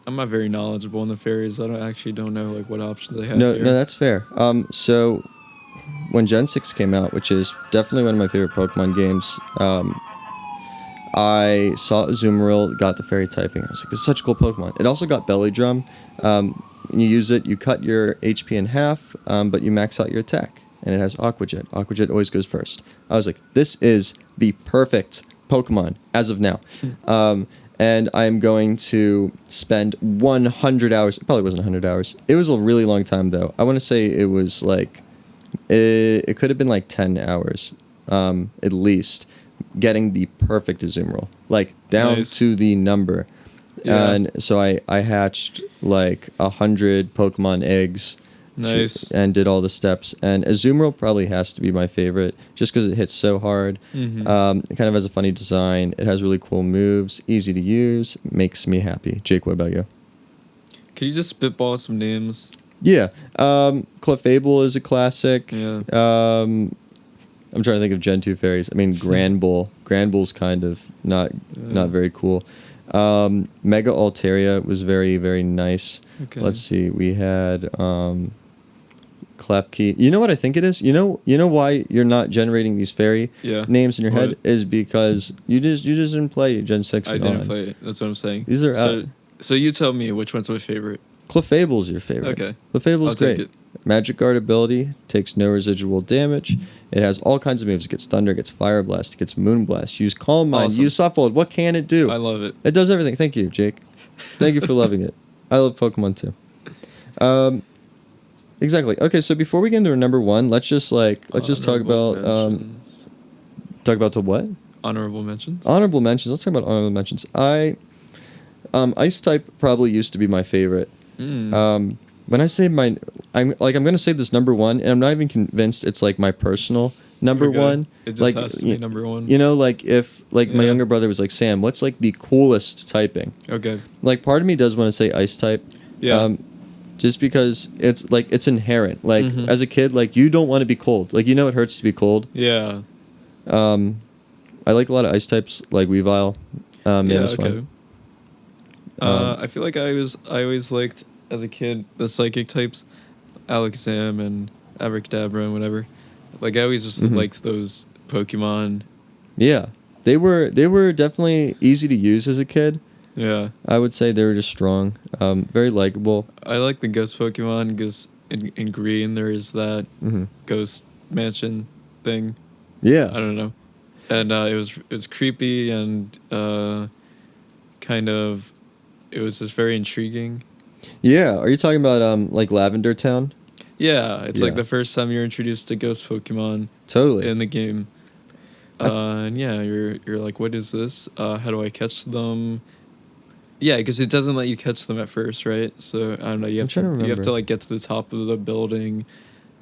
very knowledgeable in the fairies. I don't know like what options I have. No, here. that's fair. So when Gen 6 came out, which is definitely one of my favorite Pokemon games, I saw Azumarill got the fairy typing. I was like, this is such a cool Pokemon. It also got Belly Drum. When you use it, you cut your HP in half, but you max out your attack. And it has Aqua Jet. Aqua Jet always goes first. I was like, this is the perfect Pokemon as of now. And I'm going to spend 100 hours. It probably wasn't 100 hours. It was a really long time, though. I want to say it was like, it could have been like 10 hours, at least, getting the perfect Azumarill. Like, down to the number. Yeah. And so I hatched like 100 Pokemon eggs. Nice. And did all the steps. And Azumarill probably has to be my favorite just because it hits so hard. Mm-hmm. It kind of has a funny design. It has really cool moves, easy to use, makes me happy. Jake, what about you? Can you just spitball some names? Yeah. Clefable is a classic. Yeah. I'm trying to think of Gen 2 fairies. I mean, Granbull. Granbull's kind of not very cool. Mega Altaria was very, very nice. Okay. Let's see. We had Klefki. You know what I think it is? You know why you're not generating these fairy names in your head is because you just didn't play Gen 6. I didn't play it. That's what I'm saying. These are so you tell me which one's my favorite. Clefable's your favorite. Okay. Clefable's I'll take great. it. Magic Guard ability, takes no residual damage. It has all kinds of moves. It gets Thunder, it gets Fire Blast, it gets Moon Blast. Use Calm Mind, Awesome. use Soft Hold. What can it do? I love it. It does everything. Thank you, Jake. Thank you for loving it. I love Pokemon too. Exactly. Okay, so before we get into our number 1, let's just talk about the what? Honorable mentions. Honorable mentions. Let's talk about honorable mentions. Ice type probably used to be my favorite. When I say I'm gonna say this number 1, and I'm not even convinced it's like my personal number 1. It just like, has to be number 1. You know, like if like my younger brother was like, Sam, what's like the coolest typing? Okay. Like part of me does want to say ice type. Yeah. Just because it's like it's inherent. Like as a kid, like you don't want to be cold. Like it hurts to be cold. Yeah. I like a lot of ice types, like Weavile. Okay. I feel like I always liked as a kid the psychic types, Alakazam and Abracadabra and whatever. Like I always just liked those Pokemon. Yeah, they were definitely easy to use as a kid. Yeah, I would say they were just strong, very likable. I like the ghost Pokemon because in green there is that ghost mansion thing. Yeah, I don't know, and it was creepy and kind of it was just very intriguing. Yeah, are you talking about like Lavender Town? Yeah, it's like the first time you're introduced to ghost Pokemon. Totally. In the game. And yeah, you're like, what is this? How do I catch them? Yeah, because it doesn't let you catch them at first, right? So I don't know. You have to like get to the top of the building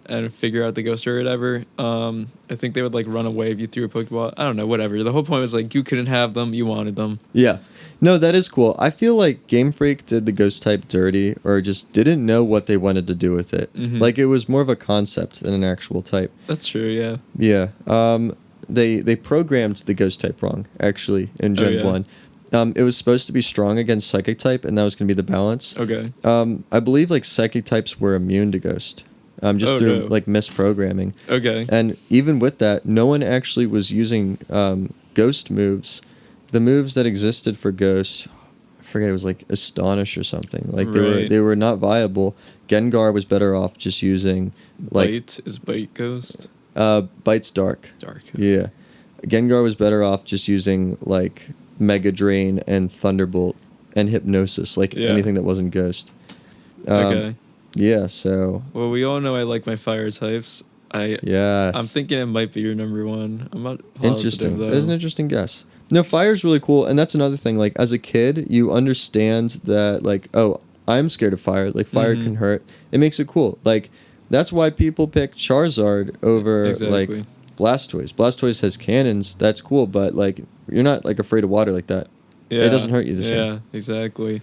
and figure out the ghost or whatever. I think they would like run away if you threw a Pokeball. I don't know, whatever. The whole point was like you couldn't have them, you wanted them. Yeah. No, that is cool. I feel like Game Freak did the ghost type dirty or just didn't know what they wanted to do with it. Like it was more of a concept than an actual type. That's true, yeah. Yeah. They programmed the ghost type wrong, actually, in Gen 1. It was supposed to be strong against psychic type, and that was going to be the balance. Okay. I believe like psychic types were immune to ghost. Just through like misprogramming. Okay. And even with that, no one actually was using ghost moves. The moves that existed for ghosts, forget, it was like Astonish or something. Like Right. they were not viable. Gengar was better off just using like Bite is Bite Ghost. Bite's Dark. Dark. Yeah. Gengar was better off just using like Mega Drain and Thunderbolt and Hypnosis, like Yeah. anything that wasn't Ghost. Okay. Yeah, so Well, we all know I like my fire types. yes. I'm thinking it might be your number one. I'm not positive Interesting. though. That's an interesting guess. No, fire's really cool, and that's another thing. Like as a kid, you understand that like, oh, I'm scared of fire. Like fire Mhm. can hurt. It makes it cool. Like that's why people pick Charizard over Exactly. like Blastoise. Blastoise has cannons. That's cool, but like you're not like afraid of water like that. It doesn't hurt you the same. Yeah, exactly.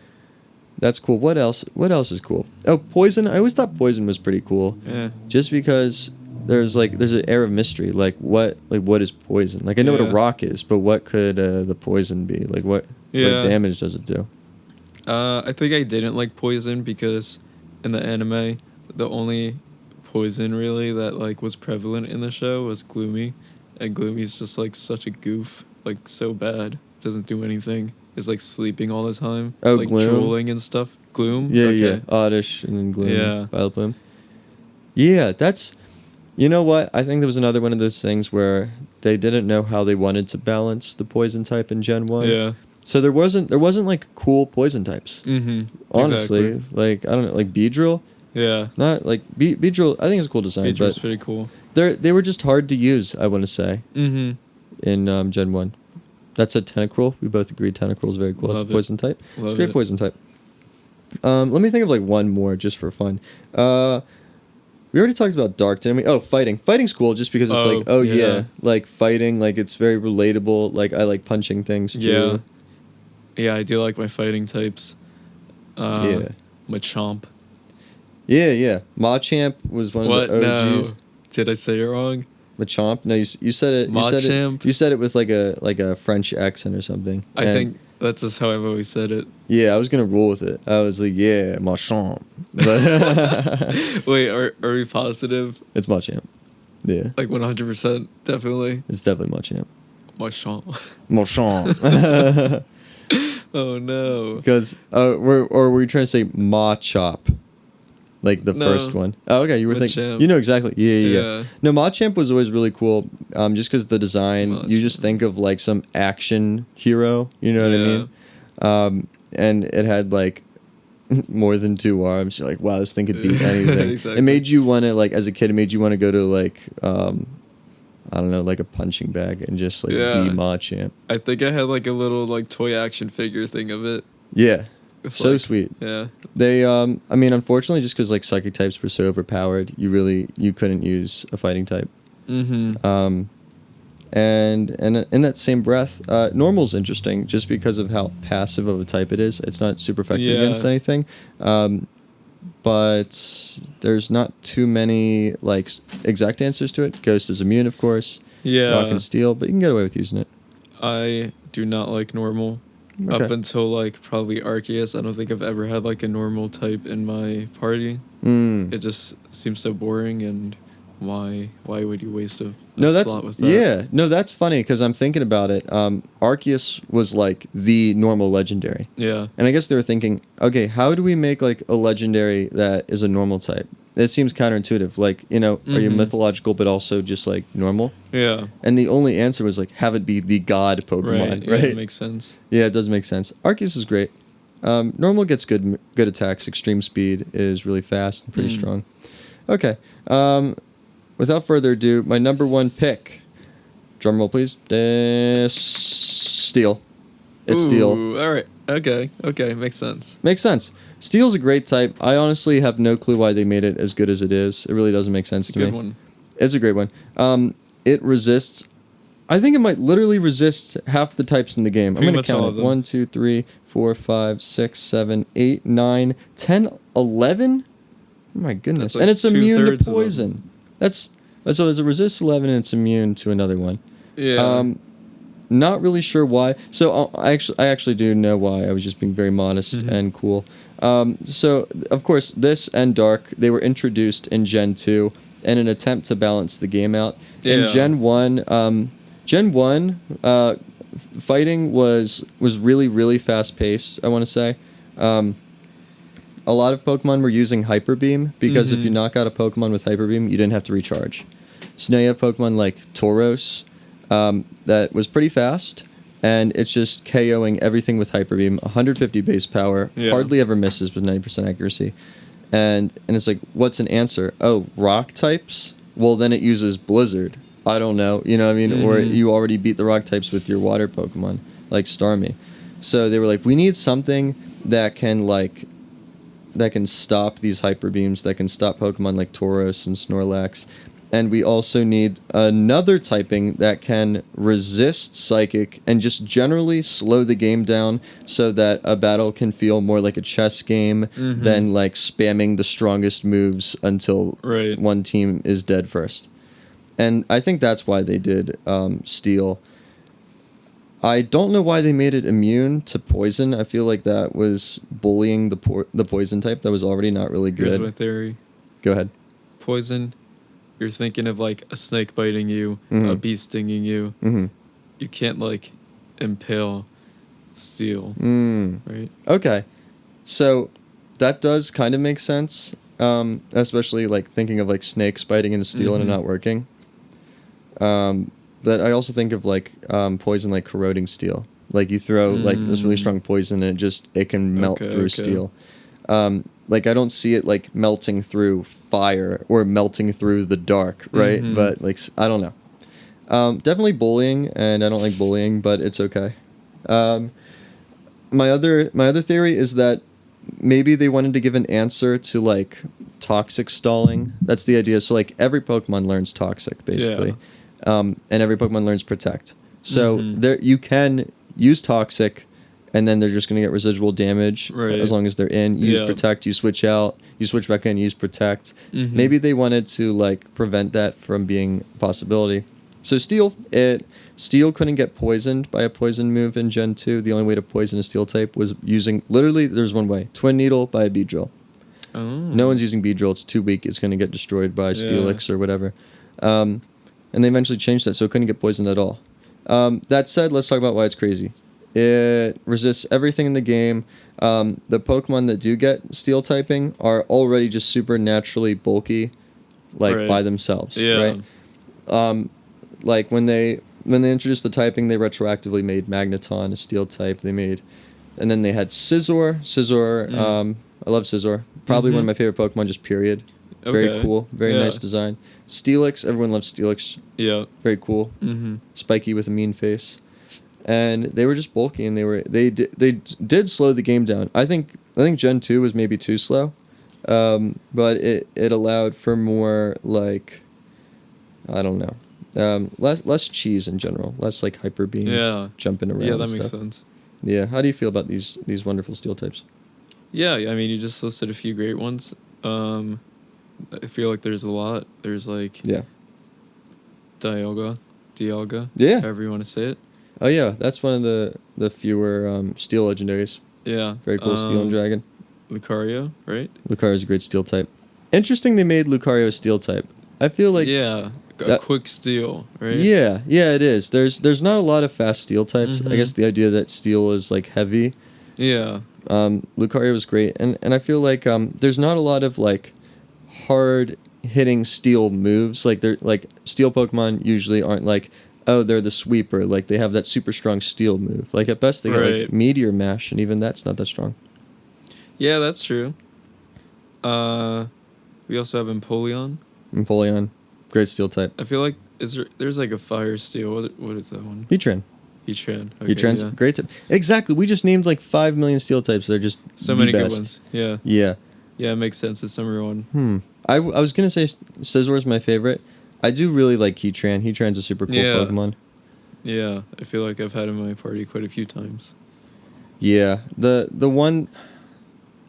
That's cool. What else? What else is cool? Oh, poison. I always thought poison was pretty cool. Yeah. Just because there's an air of mystery. Like what is poison? Like I know what a Yeah. rock is, but what could the poison be? Like what Yeah. damage does it do? I think I didn't like poison because in the anime, the only poison really that like was prevalent in the show was Gloomy, and Gloomy's just like such a goof, like so bad, doesn't do anything. Is like sleeping all the time, Oh, like Gloom? drooling and stuff. Gloom. Yeah, Okay. yeah. Oddish and then Gloom. Yeah. Violet Bloom. Yeah, that's. You know what? I think there was another one of those things where they didn't know how they wanted to balance the poison type in Gen 1. Yeah. So there wasn't like cool poison types. Mm-hmm. Honestly, Exactly. like I don't know, like Beedrill. Yeah. Not like Beedrill. I think it's a cool design, Beedrill's but pretty cool. they were just hard to use. I want to say Mm-hmm. in Gen 1. That's a Tentacruel. We both agreed Tentacruel is very cool. It's Love a it. poison type. Love Great it. poison type. Let me think of like one more just for fun. We already talked about Dark, didn't we? Oh, fighting. Fighting's cool just because it's Oh, like, oh yeah. yeah. Like fighting, like it's very relatable. Like I like punching things too. Yeah. Yeah, I do like my fighting types. Yeah. Machamp. Yeah. Machamp was one What? of the OGs. No. Did I say it wrong? Machamp? No, you said it. Machamp? You said it with like a French accent or something. I And- think that's just how I've always said it. Yeah, I was gonna roll with it. I was like, yeah, Machamp. But Wait, are we positive? it's Machamp. Yeah, Like 100%, definitely. it's definitely Machamp. Machamp. Machamp. Oh no. Because were you trying to say Machop? Like the No. first one. Oh, okay. You were thinking. Machamp. You know exactly. Yeah. Yeah. No, Machamp was always really cool. Just because the design, you just Machamp. think of like some action hero. You know what I mean? And it had like more than 2 arms. You're like, wow, this thing could beat anything. Exactly. It made you want to like, as a kid, it made you want to go to like, I don't know, like a punching bag and just like Yeah. be Machamp. I think I had like a little like toy action figure thing of it. Yeah. With, So like- sweet. Yeah. They, I mean, unfortunately, just because like psychic types were so overpowered, you couldn't use a fighting type. Mm-hmm. And in that same breath, normal's interesting just because of how passive of a type it is. It's not super effective Yeah. against anything. But there's not too many like exact answers to it. Ghost is immune, of course. Yeah. Rock and steel, but you can get away with using it. I do not like normal. Up Okay. until like probably Arceus, I don't think I've ever had like a normal type in my party. Mm. It just seems so boring, and why would you waste a No, that's slot with that? yeah. No, that's funny because I'm thinking about it. Arceus was like the normal legendary, Yeah. and I guess they were thinking, okay, how do we make like a legendary that is a normal type? It seems counterintuitive. Like, you know, are you Mhm. mythological but also just like normal? Yeah. And the only answer was like, have it be the god Pokemon, Right. right? Yeah, it makes sense. Yeah, it does make sense. Arceus is great. Normal gets good attacks. Extreme speed is really fast and pretty Mm. strong. Okay. Without further ado, my number one pick. Drum roll, please. Steel. It's Steel. Ooh, all right. Okay. Makes sense. Makes sense. Steel's a great type. I honestly have no clue why they made it as good as it is. It really doesn't make sense It's a to good me. one. It's a great one. It resists. I think it might literally resist half the types in the game. Pretty I'm going much to all count of it. them. 1, 2, 3, 4, 5, 6, 7, 8, 9, 10, 11. Oh my goodness. That's like And it's immune to 2/3 of them. poison. So it resists 11 and it's immune to another one. Yeah. Not really sure why. So I actually do know why. I was just being very modest Mm-hmm. and cool. So of course this and Dark, they were introduced in Gen 2 in an attempt to balance the game out. In Yeah. Gen 1, fighting was really, really fast paced, I want to say. A lot of Pokemon were using Hyper Beam because if you knock out a Pokemon with Hyper Beam, you didn't have to recharge. So now you have Pokemon like Tauros that was pretty fast, and it's just KOing everything with Hyper Beam, 150 base power, hardly ever misses with 90% accuracy. And it's like, what's an answer? Oh, rock types? Well, then it uses Blizzard. I don't know, you know what I mean? Or you already beat the rock types with your water Pokemon, like Starmie. So they were like, we need something that can stop these Hyper Beams, that can stop Pokemon like Tauros and Snorlax. And we also need another typing that can resist Psychic and just generally slow the game down so that a battle can feel more like a chess game than like spamming the strongest moves until one team is dead first. And I think that's why they did Steel. I don't know why they made it immune to poison. I feel like that was bullying the poison type that was already not really good. Here's my theory. Go ahead. Poison, you're thinking of like a snake biting you, a bee stinging you. You can't like impale steel, right? Okay. So that does kind of make sense, especially like thinking of like snakes biting into steel and it not working. But I also think of like poison like corroding steel. Like you throw like this really strong poison and it can melt through steel. Like I don't see it like melting through fire or melting through the dark, right? But like I don't know. Definitely bullying, and I don't like bullying, but it's okay. My other theory is that maybe they wanted to give an answer to like toxic stalling. That's the idea. So like every Pokemon learns toxic basically. And every Pokemon learns Protect. So there you can use Toxic, and then they're just going to get residual damage as long as they're in. You use Protect, you switch out, you switch back in, use Protect. Maybe they wanted to like prevent that from being a possibility. So Steel couldn't get poisoned by a poison move in Gen 2. The only way to poison a Steel type was using, literally there's one way, Twin Needle by a Beedrill. No one's using Beedrill, it's too weak, it's going to get destroyed by Steelix or whatever. And they eventually changed that so it couldn't get poisoned at all. That said, let's talk about why it's crazy. It resists everything in the game. The Pokemon that do get Steel typing are already just super naturally bulky, like by themselves, right? Like when they introduced the typing, they retroactively made Magneton a Steel type. And then they had Scizor. I love Scizor. Probably one of my favorite Pokemon, just period. Very cool. Very nice design. Steelix, everyone loves Steelix. Yeah. Very cool. Spiky with a mean face. And they were just bulky, and they did slow the game down. I think Gen 2 was maybe too slow. But it allowed for more like, I don't know. Less cheese in general. Less like Hyper Beam jumping around. Yeah, that makes sense. Yeah. How do you feel about these wonderful Steel types? Yeah, I mean, you just listed a few great ones. I feel like there's a lot. There's like Dialga, however you want to say it. Oh yeah, that's one of the fewer Steel legendaries. Yeah, very cool. Steel and Dragon. Lucario, right? Lucario's a great Steel type. Interesting, they made Lucario Steel type. I feel like a quick Steel, right? Yeah, it is. There's not a lot of fast Steel types. I guess the idea that Steel is like heavy. Yeah. Lucario was great, and I feel like there's not a lot of like hard hitting Steel moves. Like they're like Steel Pokemon usually aren't like, oh, they're the sweeper. Like they have that super strong Steel move. Like at best they get like Meteor Mash, and even that's not that strong. Yeah, that's true. We also have Empoleon. Great Steel type. I feel like there's like a Fire Steel. What is that one? Heatran. Okay, Heatran's great type. Exactly. We just named like 5 million Steel types. They're just so many best. Good ones. Yeah. Yeah, it makes sense. It's number one. I was gonna say Scizor is my favorite. I do really like Heatran. Heatran's a super cool Pokemon. Yeah, I feel like I've had him in my party quite a few times. Yeah, the one,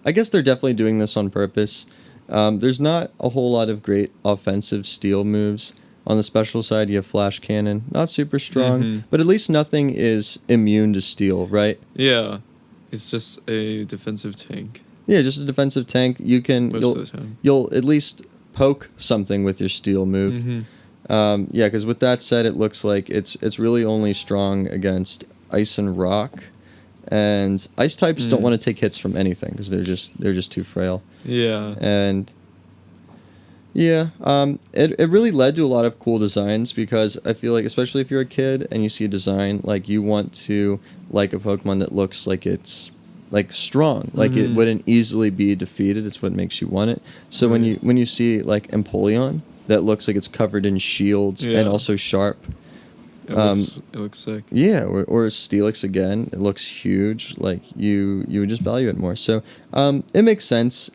I guess they're definitely doing this on purpose. There's not a whole lot of great offensive Steel moves. On the special side, you have Flash Cannon, not super strong, but at least nothing is immune to Steel, right? Yeah, it's just a defensive tank. Yeah, just a defensive tank. You'll at least poke something with your Steel move. Because with that said, it looks like it's really only strong against Ice and Rock, and Ice types don't want to take hits from anything because they're just too frail. Yeah. And yeah, it really led to a lot of cool designs because I feel like, especially if you're a kid and you see a design, like you want to like a Pokemon that looks like it's like strong, like it wouldn't easily be defeated. It's what makes you want it. So when you see like Empoleon that looks like it's covered in shields and also sharp. It looks sick. Yeah, or Steelix again. It looks huge. Like you would just value it more. So it makes sense.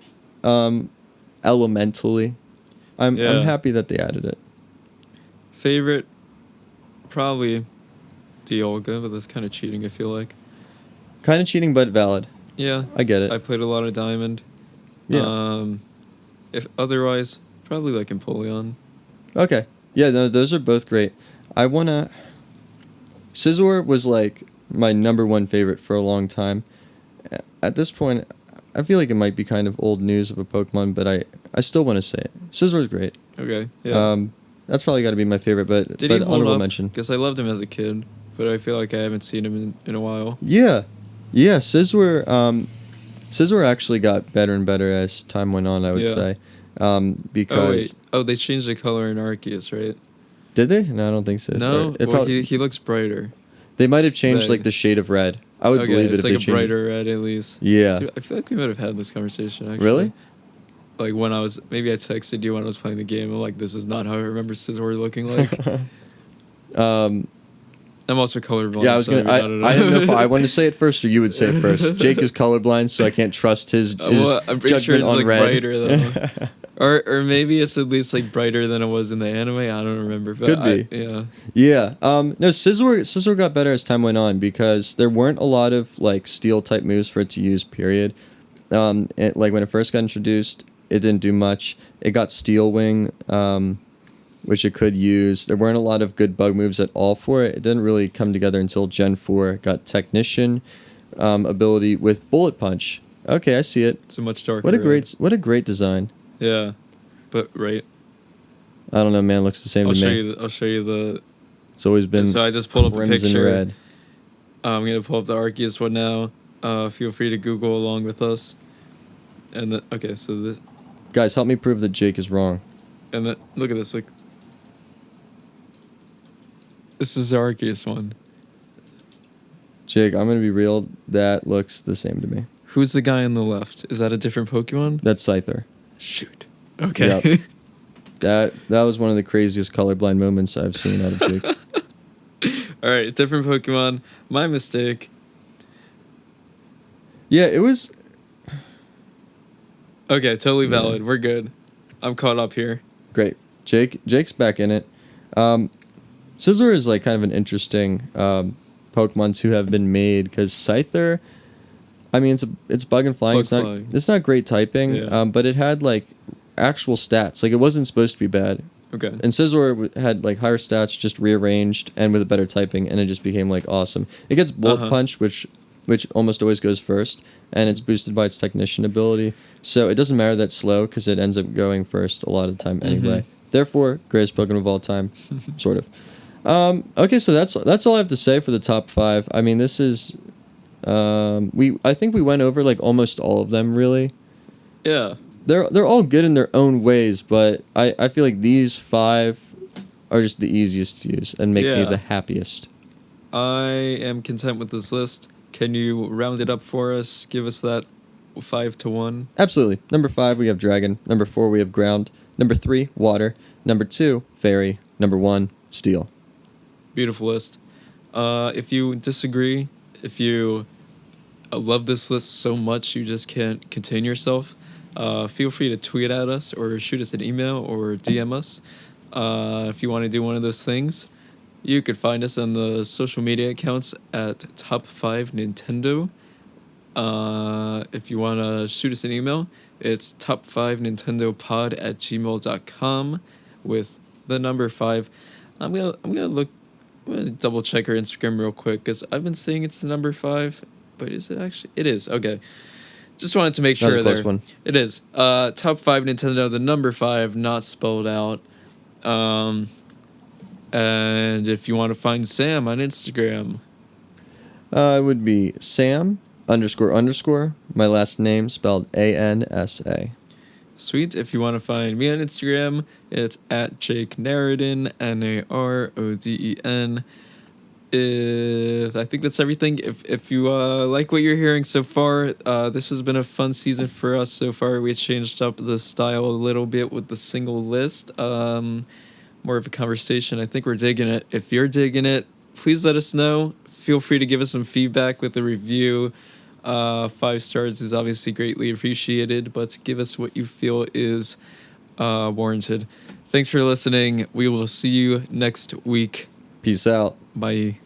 Elementally, I'm happy that they added it. Favorite, probably Dialga, but that's kind of cheating. I feel like. Kind of cheating, but valid. Yeah, I get it. I played a lot of Diamond. Yeah. If otherwise, probably like Empoleon. Okay. Yeah, no, those are both great. I wanna. Scizor was like my number one favorite for a long time. At this point, I feel like it might be kind of old news of a Pokemon, but I still want to say it. Scizor's great. Okay. Yeah. That's probably got to be my favorite, but honorable mention. Because I loved him as a kid, but I feel like I haven't seen him in a while. Yeah. Scizor. Scizor actually got better and better as time went on, I would say. Because they changed the color in Arceus, right? Did they? No, I don't think so. No, he looks brighter. They might have changed like the shade of red. I would believe it if it's like they a changed brighter red at least. Yeah. Dude, I feel like we might have had this conversation actually. Really? Like when I texted you when I was playing the game. I'm like, this is not how I remember Scizor looking like. I'm also colorblind. Yeah, I was gonna. I didn't know if I wanted to say it first or you would say it first. Jake is colorblind, so I can't trust his I'm pretty sure judgment it's on like red. brighter though. Or maybe it's at least like brighter than it was in the anime. I don't remember. But Could be. Yeah. Yeah. No, Scizor got better as time went on because there weren't a lot of like steel type moves for it to use. Period. Like when it first got introduced, it didn't do much. It got Steel Wing, which it could use. There weren't a lot of good bug moves at all for it. It didn't really come together until Gen 4. It got Technician ability with Bullet Punch. Okay, I see it. It's a much darker. What a great design. Yeah, but right. I don't know, man. It looks the same to me. I'll show you the. It's always been. So I just pulled up a picture. Red. I'm gonna pull up the Arceus one now. Feel free to Google along with us. And so this. Guys, help me prove that Jake is wrong. And then look at this. Like, this is the Arceus one. Jake, I'm gonna be real. That looks the same to me. Who's the guy on the left? Is that a different Pokemon? That's Scyther. Shoot. Okay. Yep. That was one of the craziest colorblind moments I've seen out of Jake. All right, different Pokemon. My mistake. Yeah, it was. Okay, totally valid. We're good. I'm caught up here. Great. Jake's back in it. Scizor is like kind of an interesting Pokemon to have been made because Scyther, I mean, it's bug and flying. It's not great typing, but it had like actual stats. Like it wasn't supposed to be bad. Okay. And Scizor had like higher stats, just rearranged and with a better typing, and it just became like awesome. It gets Bullet Punch, which almost always goes first, and it's boosted by its Technician ability. So it doesn't matter that it's slow because it ends up going first a lot of the time anyway. Therefore, greatest Pokemon of all time, sort of. Okay, so that's all I have to say for the top 5. I mean, this is I think we went over like almost all of them really. Yeah. They're all good in their own ways, but I feel like these 5 are just the easiest to use and make me the happiest. I am content with this list. Can you round it up for us? Give us that 5 to 1. Absolutely. Number 5 we have Dragon. Number 4 we have Ground. Number 3 Water. Number 2 Fairy. Number 1 Steel. Beautiful list. If you disagree, if you love this list so much you just can't contain yourself, feel free to tweet at us or shoot us an email or DM us. If you want to do one of those things, you could find us on the social media accounts at Top 5 Nintendo. If you want to shoot us an email, it's top5nintendopod@gmail.com with the number 5. I'm gonna double check our Instagram real quick because I've been saying it's the number 5, but is it actually? It is. Okay. Just wanted to make sure That's a close one. It is. Top 5 Nintendo, the number 5, not spelled out. And if you want to find Sam on Instagram, It would be Sam __ my last name spelled ANSA. Sweet. If you want to find me on Instagram, it's at Jake Naroden, Naroden. I think that's everything. If you like what you're hearing so far, this has been a fun season for us so far. We changed up the style a little bit with the single list. More of a conversation. I think we're digging it. If you're digging it, please let us know. Feel free to give us some feedback with a review. 5 stars is obviously greatly appreciated, but give us what you feel is warranted. Thanks for listening. We will see you next week. Peace out. Bye.